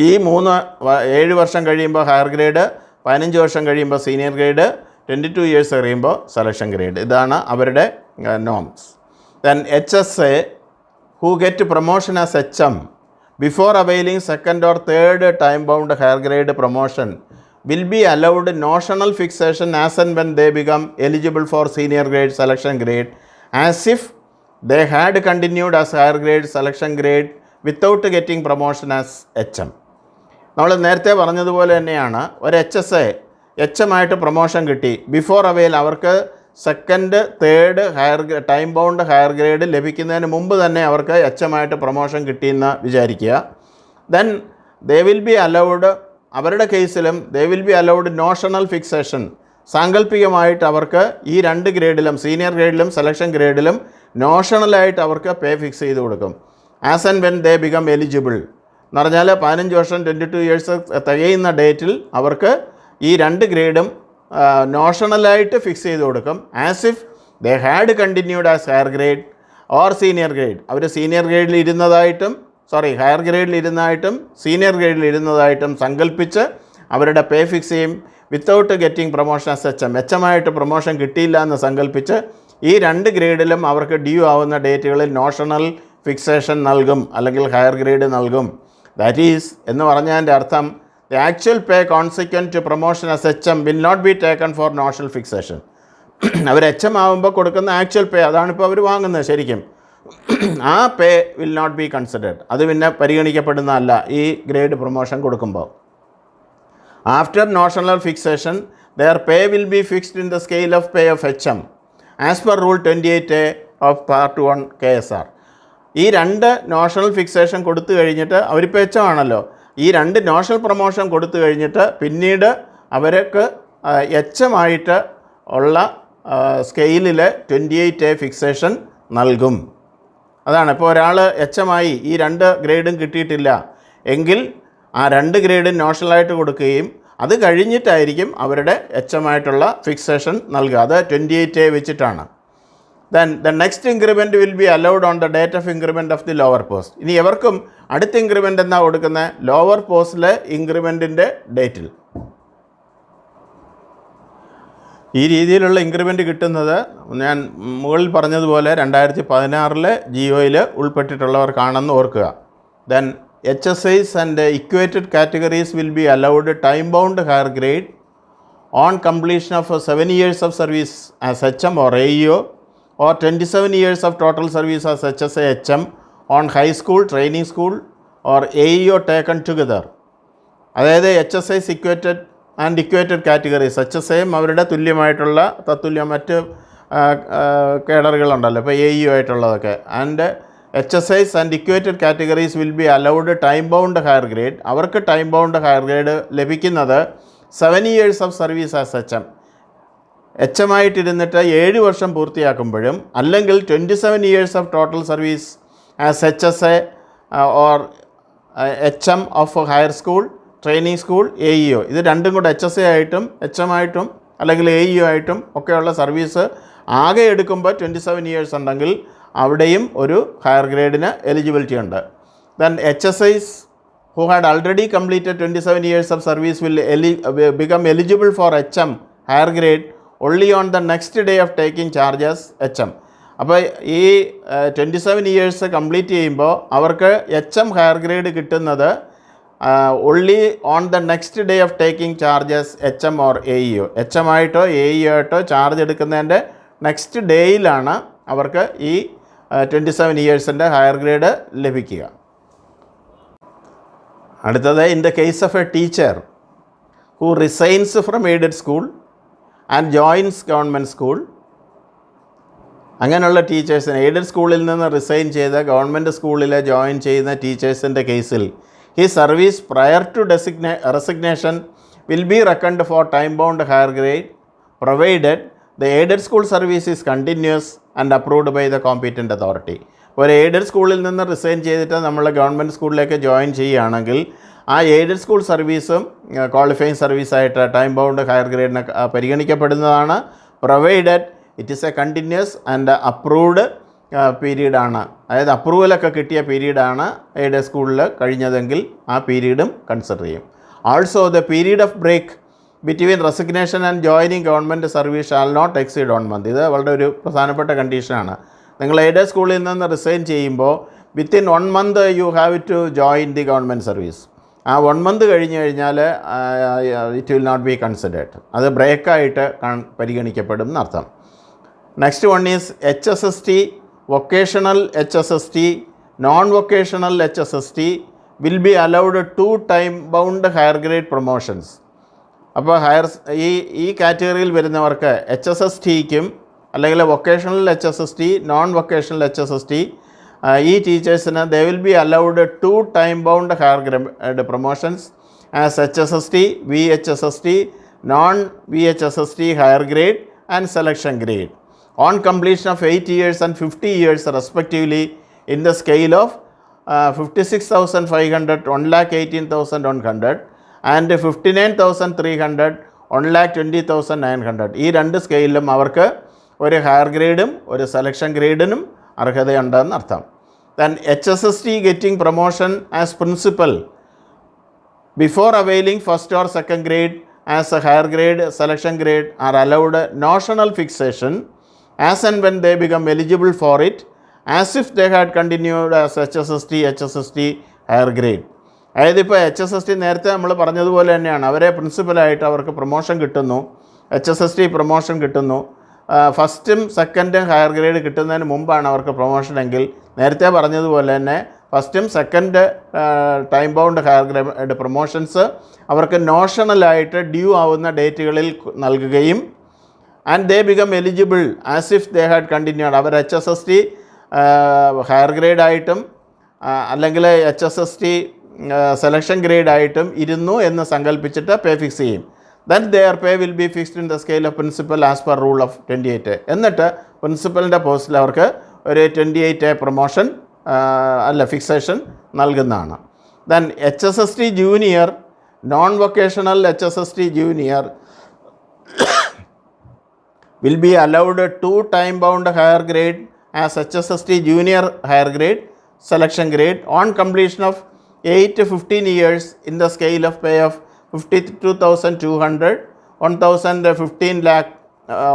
ഈ 7 വർഷം കഴിയുമ്പോൾ ഹയർ ഗ്രേഡ്, 15 വർഷം കഴിയുമ്പോൾ സീനിയർ ഗ്രേഡ്, 22 years കഴിയുമ്പോൾ സെലക്ഷൻ ഗ്രേഡ്. ഇതാണ് അവരുടെ norms. Then H S A who get promotion as HM before availing second or third time bound higher grade promotion will be allowed notional fixation as and when they become eligible for senior grade selection grade, as if they had continued as higher grade selection grade without getting promotion as HM. നമ്മൾ നേരത്തെ പറഞ്ഞതുപോലെ തന്നെയാണ്, ഒരു H S A H M ആയിട്ട് promotion കിട്ടി, before avail അവർക്ക് second third time bound higher grade ലഭിക്കുന്നതിന് മുമ്പ് തന്നെ അവർക്ക് എച്ച് എം ആയിട്ട് പ്രൊമോഷൻ കിട്ടിയെന്ന് വിചാരിക്കുക. Then they will be allowed, അവരുടെ കേസിലും they will be allowed notional fixation. സാങ്കല്പികമായിട്ട് അവർക്ക് ഈ 2 ഗ്രേഡിലും സീനിയർ ഗ്രേഡിലും സെലക്ഷൻ ഗ്രേഡിലും നോഷണലായിട്ട് അവർക്ക് പേ ഫിക്സ് ചെയ്ത് കൊടുക്കും. As and when they become eligible എന്ന് പറഞ്ഞാൽ 15 വർഷം 22 years തികയുന്ന ഡേറ്റിൽ അവർക്ക് ഈ 2 ഗ്രേഡും നോഷണലായിട്ട് ഫിക്സ് ചെയ്ത് കൊടുക്കും. As if they had continued as higher grade or senior grade. അവർ സീനിയർ ഗ്രേഡിൽ ഇരുന്നതായിട്ടും ഹയർ ഗ്രേഡിൽ ഇരുന്നതായിട്ടും സീനിയർ ഗ്രേഡിൽ ഇരുന്നതായിട്ടും സങ്കല്പിച്ച് അവരുടെ പേ ഫിക്സ് ചെയ്യും. Without getting promotion as H M, H M ആയിട്ട് പ്രൊമോഷൻ കിട്ടിയില്ല എന്ന് സങ്കല്പിച്ച് ഈ 2 ഗ്രേഡിലും അവർക്ക് ഡ്യൂ ആവുന്ന ഡേറ്റുകളിൽ നോഷണൽ ഫിക്സേഷൻ നൽകും, അല്ലെങ്കിൽ ഹയർ ഗ്രേഡ് നൽകും. ദാറ്റ് ഈസ് എന്ന് പറഞ്ഞതിൻ്റെ അർത്ഥം the actual pay consequent to promotion as HM will not be taken for notional fixation. അവർ എച്ച് എം ആകുമ്പോൾ കൊടുക്കുന്ന ആക്ച്വൽ പേ, അതാണിപ്പോൾ അവർ വാങ്ങുന്നത് ശരിക്കും, ആ pay will not be considered. അത് പിന്നെ പരിഗണിക്കപ്പെടുന്നതല്ല ഈ ഗ്രേഡ് പ്രൊമോഷൻ കൊടുക്കുമ്പോൾ. After notional fixation their pay will be fixed in the scale of pay of HM as per Rule 28A of Part 1 KSR. ഈ 2 നോഷണൽ ഫിക്സേഷൻ കൊടുത്തു കഴിഞ്ഞിട്ട് അവരിപ്പോൾ H M ആണല്ലോ, ഈ 2 നോഷണൽ പ്രൊമോഷൻ കൊടുത്തു കഴിഞ്ഞിട്ട് പിന്നീട് അവർക്ക് എച്ച് എം ആയിട്ട് ഉള്ള സ്കെയിലിൽ 28A ഫിക്സേഷൻ നൽകും. അതാണ് ഇപ്പോൾ ഒരാൾ എച്ച് എം ആയി ഈ 2 ഗ്രേഡും കിട്ടിയിട്ടില്ല എങ്കിൽ ആ 2 ഗ്രേഡും നോഷണലായിട്ട് കൊടുക്കുകയും അത് കഴിഞ്ഞിട്ടായിരിക്കും അവരുടെ എച്ച് എം ആയിട്ടുള്ള ഫിക്സേഷൻ നൽകുക. അത് 28A വെച്ചിട്ടാണ്. Then the next increment will be allowed on the date of increment of the lower post. ഇനി എവർക്കും അടുത്ത ഇൻക്രിമെൻ്റ് എന്നാ കൊടുക്കുന്നത്? ലോവർ പോസ്റ്റിലെ ഇൻക്രിമെൻറ്റിൻ്റെ ഡേറ്റിൽ. ഈ രീതിയിലുള്ള ഇൻക്രിമെൻറ്റ് കിട്ടുന്നത് ഞാൻ മുകളിൽ പറഞ്ഞതുപോലെ 2016 ജിയോയിൽ ഉൾപ്പെട്ടിട്ടുള്ളവർക്കാണെന്ന് ഓർക്കുക. Then H S ice and equated categories will be allowed time bound higher grade on completion of 7 years of service as H M or AEO or 27 years of total service as HSA HM on high school, training school or AEO taken together. അതായത് H S Is equated and equated categories, H S ഐയും അവരുടെ തുല്യമായിട്ടുള്ള തത്തുല്യം മറ്റ് കേഡറുകളുണ്ടല്ലോ, ഇപ്പോൾ AEO ആയിട്ടുള്ളതൊക്കെ. And H S ice and equated categories will be allowed time bound higher grade. അവർക്ക് ടൈം ബൗണ്ട് ഹയർ ഗ്രേഡ് ലഭിക്കുന്നത് 7 years of service as HM, H M ആയിട്ടിരുന്നിട്ട് 7 വർഷം പൂർത്തിയാക്കുമ്പോഴും, അല്ലെങ്കിൽ 27 years of total service as HSA or HM of higher school, training school, AEO. ഇത് രണ്ടും കൂടെ HSA ആയിട്ടും HM ആയിട്ടും അല്ലെങ്കിൽ AEO ആയിട്ടും ഒക്കെയുള്ള സർവീസ് ആകെ എടുക്കുമ്പോൾ 27 ഇയേഴ്സ് ഉണ്ടെങ്കിൽ അവിടെയും ഒരു ഹയർ ഗ്രേഡിന് എലിജിബിലിറ്റി ഉണ്ട്. Then HSIs who had already completed 27 years of service will become eligible for HM higher grade only on the next day of taking charge as HM. അപ്പോൾ ഈ 27 ഇയേഴ്സ് കംപ്ലീറ്റ് ചെയ്യുമ്പോൾ അവർക്ക് HM higher grade കിട്ടുന്നത് only on the next day of taking charge as HM or AEO. HM ആയിട്ടോ AEO ആയിട്ടോ charge എടുക്കുന്നതിൻ്റെ next ഡേയിലാണ് അവർക്ക് ഈ 27 ഇയേഴ്സിൻ്റെ ഹയർ ഗ്രേഡ് ലഭിക്കുക. അടുത്തത്, in the case of a teacher who resigns from aided school and joins government school, അങ്ങനെയുള്ള ടീച്ചേഴ്സിന് എയ്ഡഡ് സ്കൂളിൽ നിന്ന് റിസൈൻ ചെയ്ത് ഗവൺമെൻറ് സ്കൂളിൽ ജോയിൻ ചെയ്യുന്ന ടീച്ചേഴ്സിൻ്റെ കേസിൽ he service prior to resignation will be reckoned for time bound higher grade provided the aided school service is continuous and approved by the competent authority. ഒരു എയ്ഡഡ് സ്കൂളിൽ നിന്ന് റിസൈൻ ചെയ്തിട്ട് നമ്മൾ ഗവൺമെൻറ് സ്കൂളിലേക്ക് ജോയിൻ ചെയ്യുകയാണെങ്കിൽ ആ എയ്ഡഡ് സ്കൂൾ സർവീസും qualifying സർവീസായിട്ട് ടൈം ബൗണ്ട് ഹയർ ഗ്രേഡിന് പരിഗണിക്കപ്പെടുന്നതാണ്, provided it is a continuous and approved പീരീഡാണ്. അതായത് അപ്രൂവലൊക്കെ കിട്ടിയ പീരീഡാണ് എയ്ഡഡ് സ്കൂളിൽ കഴിഞ്ഞതെങ്കിൽ ആ പീരീഡും കൺസിഡർ ചെയ്യും. Also the period of break between resignation and joining government service shall not exceed 1 month. ഇത് വളരെ ഒരു പ്രധാനപ്പെട്ട കണ്ടീഷനാണ്. നിങ്ങൾ എയ്ഡഡ് സ്കൂളിൽ നിന്ന് റിസൈൻ ചെയ്യുമ്പോൾ within 1 month you have to join the government service. ആ 1 month കഴിഞ്ഞ് കഴിഞ്ഞാൽ it will not be considered. അത് ബ്രേക്കായിട്ട് പരിഗണിക്കപ്പെടും എന്നർത്ഥം. Next one is HSST, vocational HSST, non vocational HSST will be allowed 2 time bound higher grade promotions. അപ്പോൾ ഈ കാറ്റഗറിയിൽ വരുന്നവർക്ക് HSSTക്കും അല്ലെങ്കിൽ vocational HSST, non vocational HSST, ഈ ടീച്ചേഴ്സിന് they will be allowed 2 time bound higher grade promotions as HSST, VHSST, non VHSST higher grade and selection grade on completion of 8 years and 50 years respectively in the scale of 56,500, 1,18,100 and 59,300, 1,20,900. ഈ രണ്ട് സ്കെയിലും അവർക്ക് ഒരു higher ഗ്രേഡും ഒരു selection ഗ്രേഡിനും അർഹതയുണ്ടെന്ന് അർത്ഥം. Then HSST getting promotion as principal before availing first or second grade as a higher grade selection grade are allowed notional fixation as and when they become eligible for it, as if they had continued as HSST higher grade. അതായത് ഇപ്പോൾ HSST നേരത്തെ നമ്മൾ പറഞ്ഞതുപോലെ തന്നെയാണ്, അവരെ പ്രിൻസിപ്പലായിട്ട് അവർക്ക് promotion കിട്ടുന്നു, HSST promotion കിട്ടുന്നു. ഫസ്റ്റും സെക്കൻഡും ഹയർ ഗ്രേഡ് കിട്ടുന്നതിന് മുമ്പാണ് അവർക്ക് പ്രൊമോഷനെങ്കിൽ നേരത്തെ പറഞ്ഞതുപോലെ തന്നെ ഫസ്റ്റും second time bound higher grade promotions അവർക്ക് നോഷണലായിട്ട് ഡ്യൂ ആവുന്ന ഡേറ്റുകളിൽ നൽകുകയും and they become eligible as if they had continued. അവർ HSST ഹയർ ഗ്രേഡായിട്ടും അല്ലെങ്കിൽ HSST സെലക്ഷൻ ഗ്രേഡായിട്ടും ഇരുന്നു എന്ന് സങ്കല്പിച്ചിട്ട് പേ ഫിക്സ് ചെയ്യും. Then their pay will be fixed in the scale of principal as per rule of 28. എന്നിട്ട് പ്രിൻസിപ്പലിൻ്റെ പോസ്റ്റിൽ അവർക്ക് ഒരു 28 പ്രൊമോഷൻ ഫിക്സേഷൻ നൽകുന്നതാണ്. ദെൻ HSST junior, non vocational HSST junior will be allowed 2 time bound higher grade as HSST junior higher grade selection grade on completion of 8 to 15 years in the scale of pay of 52,200, 1,015 lakh,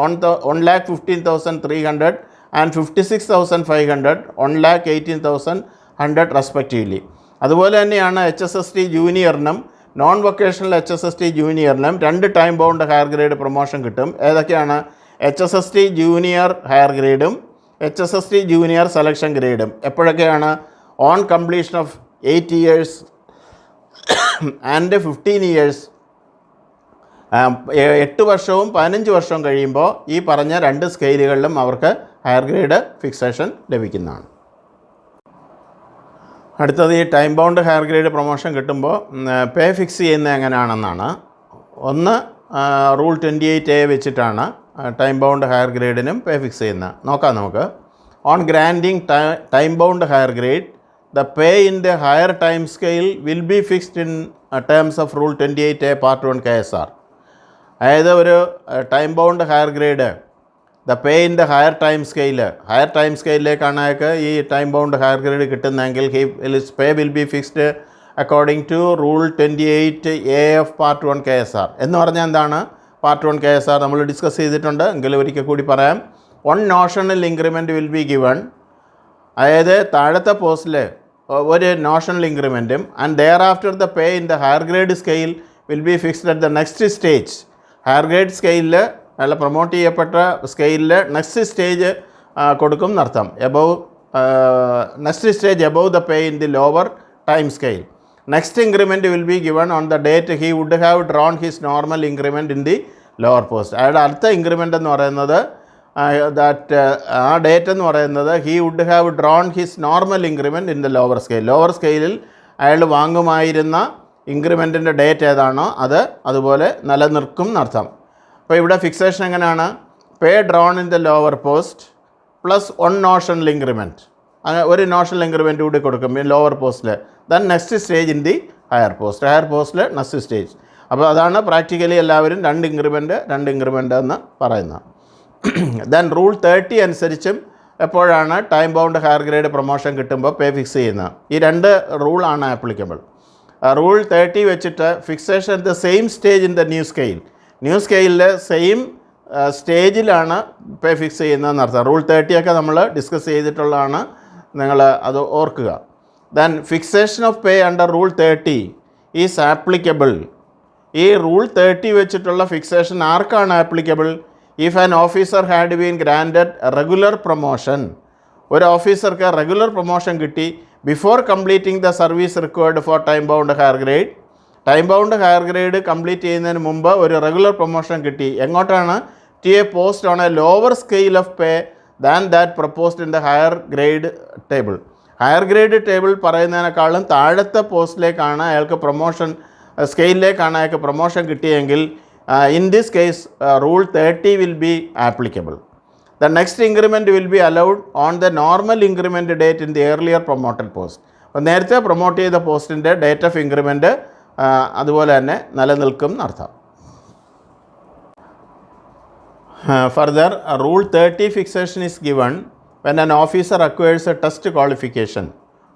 1,15,300 and 56,500, 1,18,100 respectively. അതുപോലെ തന്നെയാണ് HSST ജൂനിയറിനും non vocational HSST ജൂനിയറിനും 2 time bound higher grade promotion കിട്ടും. ഏതൊക്കെയാണ്? HSST junior higher ഗ്രേഡും HSST junior selection ഗ്രേഡും. എപ്പോഴൊക്കെയാണ്? On completion of 8 years and 15 years. 8 വർഷവും 15 വർഷവും കഴിയുമ്പോൾ ഈ പറഞ്ഞ 2 സ്കെയിലുകളിലും അവർക്ക് ഹയർ ഗ്രേഡ് ഫിക്സേഷൻ ലഭിക്കുന്നതാണ്. അടുത്തത്, ഈ time bound higher grade promotion കിട്ടുമ്പോൾ പേ ഫിക്സ് ചെയ്യുന്നത് എങ്ങനെയാണെന്നാണ്. ഒന്ന്, റൂൾ 28A വെച്ചിട്ടാണ് ടൈം ബൗണ്ട് ഹയർ ഗ്രേഡിനും പേ ഫിക്സ് ചെയ്യുന്നത്. നോക്കാം നമുക്ക്. On granting time bound higher grade the pay in the higher time scale will be fixed in terms of Rule 28A Part 1 KSR. അതായത് ഒരു time bound higher grade the pay in the higher time സ്കെയിലിലേക്കാണ് അയാൾക്ക് ഈ time bound higher grade കിട്ടുന്നതെങ്കിൽ pay will be fixed according to Rule 28A of Part 1 KSR. എന്ന് പറഞ്ഞാൽ എന്താണ് Part 1 KSR നമ്മൾ ഡിസ്കസ് ചെയ്തിട്ടുണ്ട്, എങ്കിലും ഒരിക്കൽ കൂടി പറയാം. One notional increment will be given, അതായത് താഴത്തെ പോസ്റ്റിൽ ഒരു നോഷണൽ ഇൻക്രിമെൻറ്റും and thereafter the pay in the higher grade scale will be fixed at the next stage. Higher grade സ്കെയിലിൽ അല്ല പ്രൊമോട്ട് ചെയ്യപ്പെട്ട സ്കെയിലിൽ നെക്സ്റ്റ് സ്റ്റേജ് കൊടുക്കും എന്നർത്ഥം. Next stage above the pay in the lower time scale. Next increment will be given on the date he would have drawn his normal increment in the lower post. അയാളുടെ അടുത്ത increment എന്ന് പറയുന്നത് ആ date എന്ന് പറയുന്നത് he would have drawn his normal increment in the lower scale. Lower സ്കെയിലിൽ അയാൾ വാങ്ങുമായിരുന്ന ഇൻക്രിമെൻറ്റിൻ്റെ date ഏതാണോ അത് അതുപോലെ നിലനിൽക്കും എന്നർത്ഥം. അപ്പോൾ ഇവിടെ ഫിക്സേഷൻ എങ്ങനെയാണ്? Pay drawn in the lower post plus one notional increment, അങ്ങനെ ഒരു നോഷണൽ ഇൻക്രിമെൻറ്റ് കൂടി കൊടുക്കും ഈ ലോവർ പോസ്റ്റിൽ. Then next stage in the higher പോസ്റ്റിൽ നെക്സ്റ്റ് സ്റ്റേജ്. അപ്പോൾ അതാണ് പ്രാക്ടിക്കലി എല്ലാവരും രണ്ട് ഇൻക്രിമെൻറ്റ് എന്ന് പറയുന്നത്. ദെൻ റൂൾ 30 അനുസരിച്ചും എപ്പോഴാണ് time bound higher grade promotion കിട്ടുമ്പോൾ പേ ഫിക്സ് ചെയ്യുന്നത്. ഈ രണ്ട് റൂളാണ് ആപ്ലിക്കബിൾ. റൂൾ 30 വെച്ചിട്ട് fixation at the same stage in the new സ്കെയിലിൽ സെയിം സ്റ്റേജിലാണ് പേ ഫിക്സ് ചെയ്യുന്നതെന്ന് അർത്ഥം. റൂൾ 30 ഒക്കെ നമ്മൾ ഡിസ്കസ് ചെയ്തിട്ടുള്ളതാണ്, നിങ്ങൾ അത് ഓർക്കുക. Then fixation of pay under rule 30 is applicable. ഈ റൂൾ 30 വെച്ചിട്ടുള്ള ഫിക്സേഷൻ ആർക്കാണ് applicable? If an officer had been granted regular promotion, ഒരു ഓഫീസർക്ക് റെഗുലർ പ്രൊമോഷൻ കിട്ടി before completing the service required for time bound higher grade complete ചെയ്യുന്നതിന് മുമ്പ് ഒരു regular promotion കിട്ടി. എങ്ങോട്ടാണ്? To a post on a lower scale of pay than that proposed in the higher grade table. Higher grade table പറയുന്നതിനേക്കാളും താഴത്തെ പോസ്റ്റിലേക്കാണ് അയാൾക്ക് സ്കെയിലിലേക്കാണ് അയാൾക്ക് promotion കിട്ടിയെങ്കിൽ in this case rule 30 will be applicable. The next increment will be allowed on the normal increment date in the earlier promoted post. അപ്പോൾ നേരത്തെ promote ചെയ്ത പോസ്റ്റിൻ്റെ date of increment അതുപോലെ തന്നെ നിലനിൽക്കും എന്നർത്ഥം. Further rule 30 fixation is given when an officer acquires A test qualification.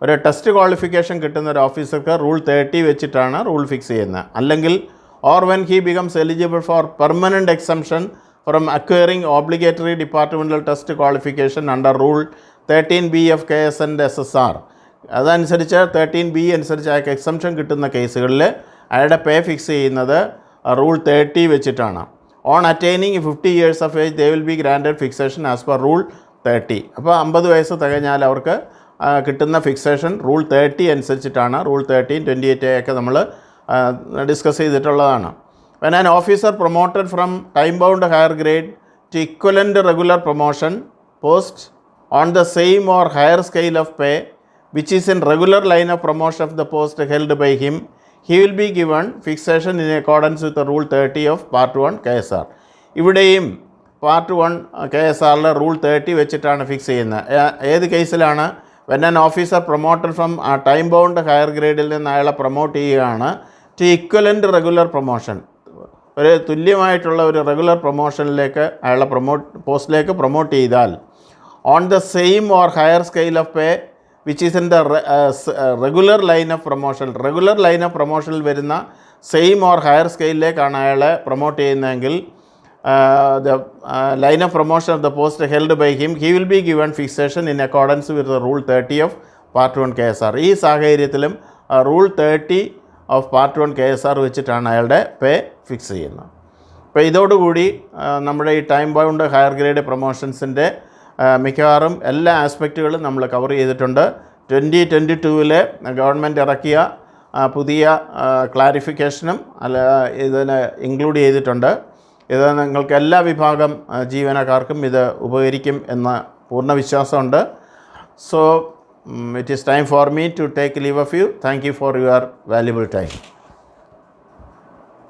ഒരു test qualification കിട്ടുന്ന ഒരു ഓഫീസർക്ക് റൂൾ 30 വെച്ചിട്ടാണ് റൂൾ ഫിക്സ് ചെയ്യുന്നത്. അല്ലെങ്കിൽ or when he becomes eligible for permanent exemption from acquiring obligatory departmental test qualification under Rule 13B of KS and SSR. അതനുസരിച്ച് 13B അനുസരിച്ച് അയാൾക്ക് എക്സംഷൻ കിട്ടുന്ന കേസുകളിൽ അയാളുടെ പേ ഫിക്സ് ചെയ്യുന്നത് റൂൾ 30 വെച്ചിട്ടാണ്. On attaining 50 years of age they will be granted fixation as per Rule 30. അപ്പോൾ 50 വയസ്സ് തികഞ്ഞാൽ അവർക്ക് കിട്ടുന്ന ഫിക്സേഷൻ റൂൾ 30 അനുസരിച്ചിട്ടാണ്. റൂൾ 13, 28A ഒക്കെ നമ്മൾ ഡിസ്കസ് ചെയ്തിട്ടുള്ളതാണ്. When an officer promoted from time bound higher grade to equivalent regular promotion post on the same or higher scale of pay which is in regular line of promotion of the post held by him, he will be given fixation in accordance with rule 30 of part 1 KSR. ഇവിടെയും part 1 KSRൽ rule 30 വെച്ചിട്ടാണ് fix ചെയ്യുന്നത്. ഏത് കേസിലാണ്? When an officer promoted from ആ time bound higher ഗ്രേഡിൽ നിന്ന് അയാളെ promote ചെയ്യുകയാണ് ടു ഇക്വലൻ്റ് റെഗുലർ പ്രൊമോഷൻ, ഒരു തുല്യമായിട്ടുള്ള ഒരു റെഗുലർ പ്രൊമോഷനിലേക്ക് അയാളെ പോസ്റ്റിലേക്ക് പ്രൊമോട്ട് ചെയ്താൽ on the same or higher scale of pay which is in the regular line of പ്രൊമോഷനിൽ വരുന്ന സെയിം ഓർ ഹയർ സ്കെയിലിലേക്കാണ് അയാളെ പ്രൊമോട്ട് ചെയ്യുന്നതെങ്കിൽ the line of promotion of the post held by him, he will be given fixation in accordance with the Rule 30 of Part 1 KSR. ഈ സാഹചര്യത്തിലും rule 30 of part 1 KSR വെച്ചിട്ടാണ് അയാളുടെ പേ fix ചെയ്യുന്നത്. അപ്പോൾ ഇതോടുകൂടി നമ്മുടെ ഈ ടൈം ബൗണ്ട് ഹയർ ഗ്രേഡ് പ്രൊമോഷൻസിൻ്റെ മിക്കവാറും എല്ലാ ആസ്പെക്റ്റുകളും നമ്മൾ കവർ ചെയ്തിട്ടുണ്ട്. 2022 ഗവൺമെൻറ് ഇറക്കിയ പുതിയ ക്ലാരിഫിക്കേഷനും ഇതിന് ഇൻക്ലൂഡ് ചെയ്തിട്ടുണ്ട്. ഇത് നിങ്ങൾക്ക് എല്ലാ വിഭാഗം ജീവനക്കാർക്കും ഇത് ഉപകരിക്കും എന്ന പൂർണ്ണ വിശ്വാസമുണ്ട്. So it is time for me to take leave of you. Thank you for your valuable time.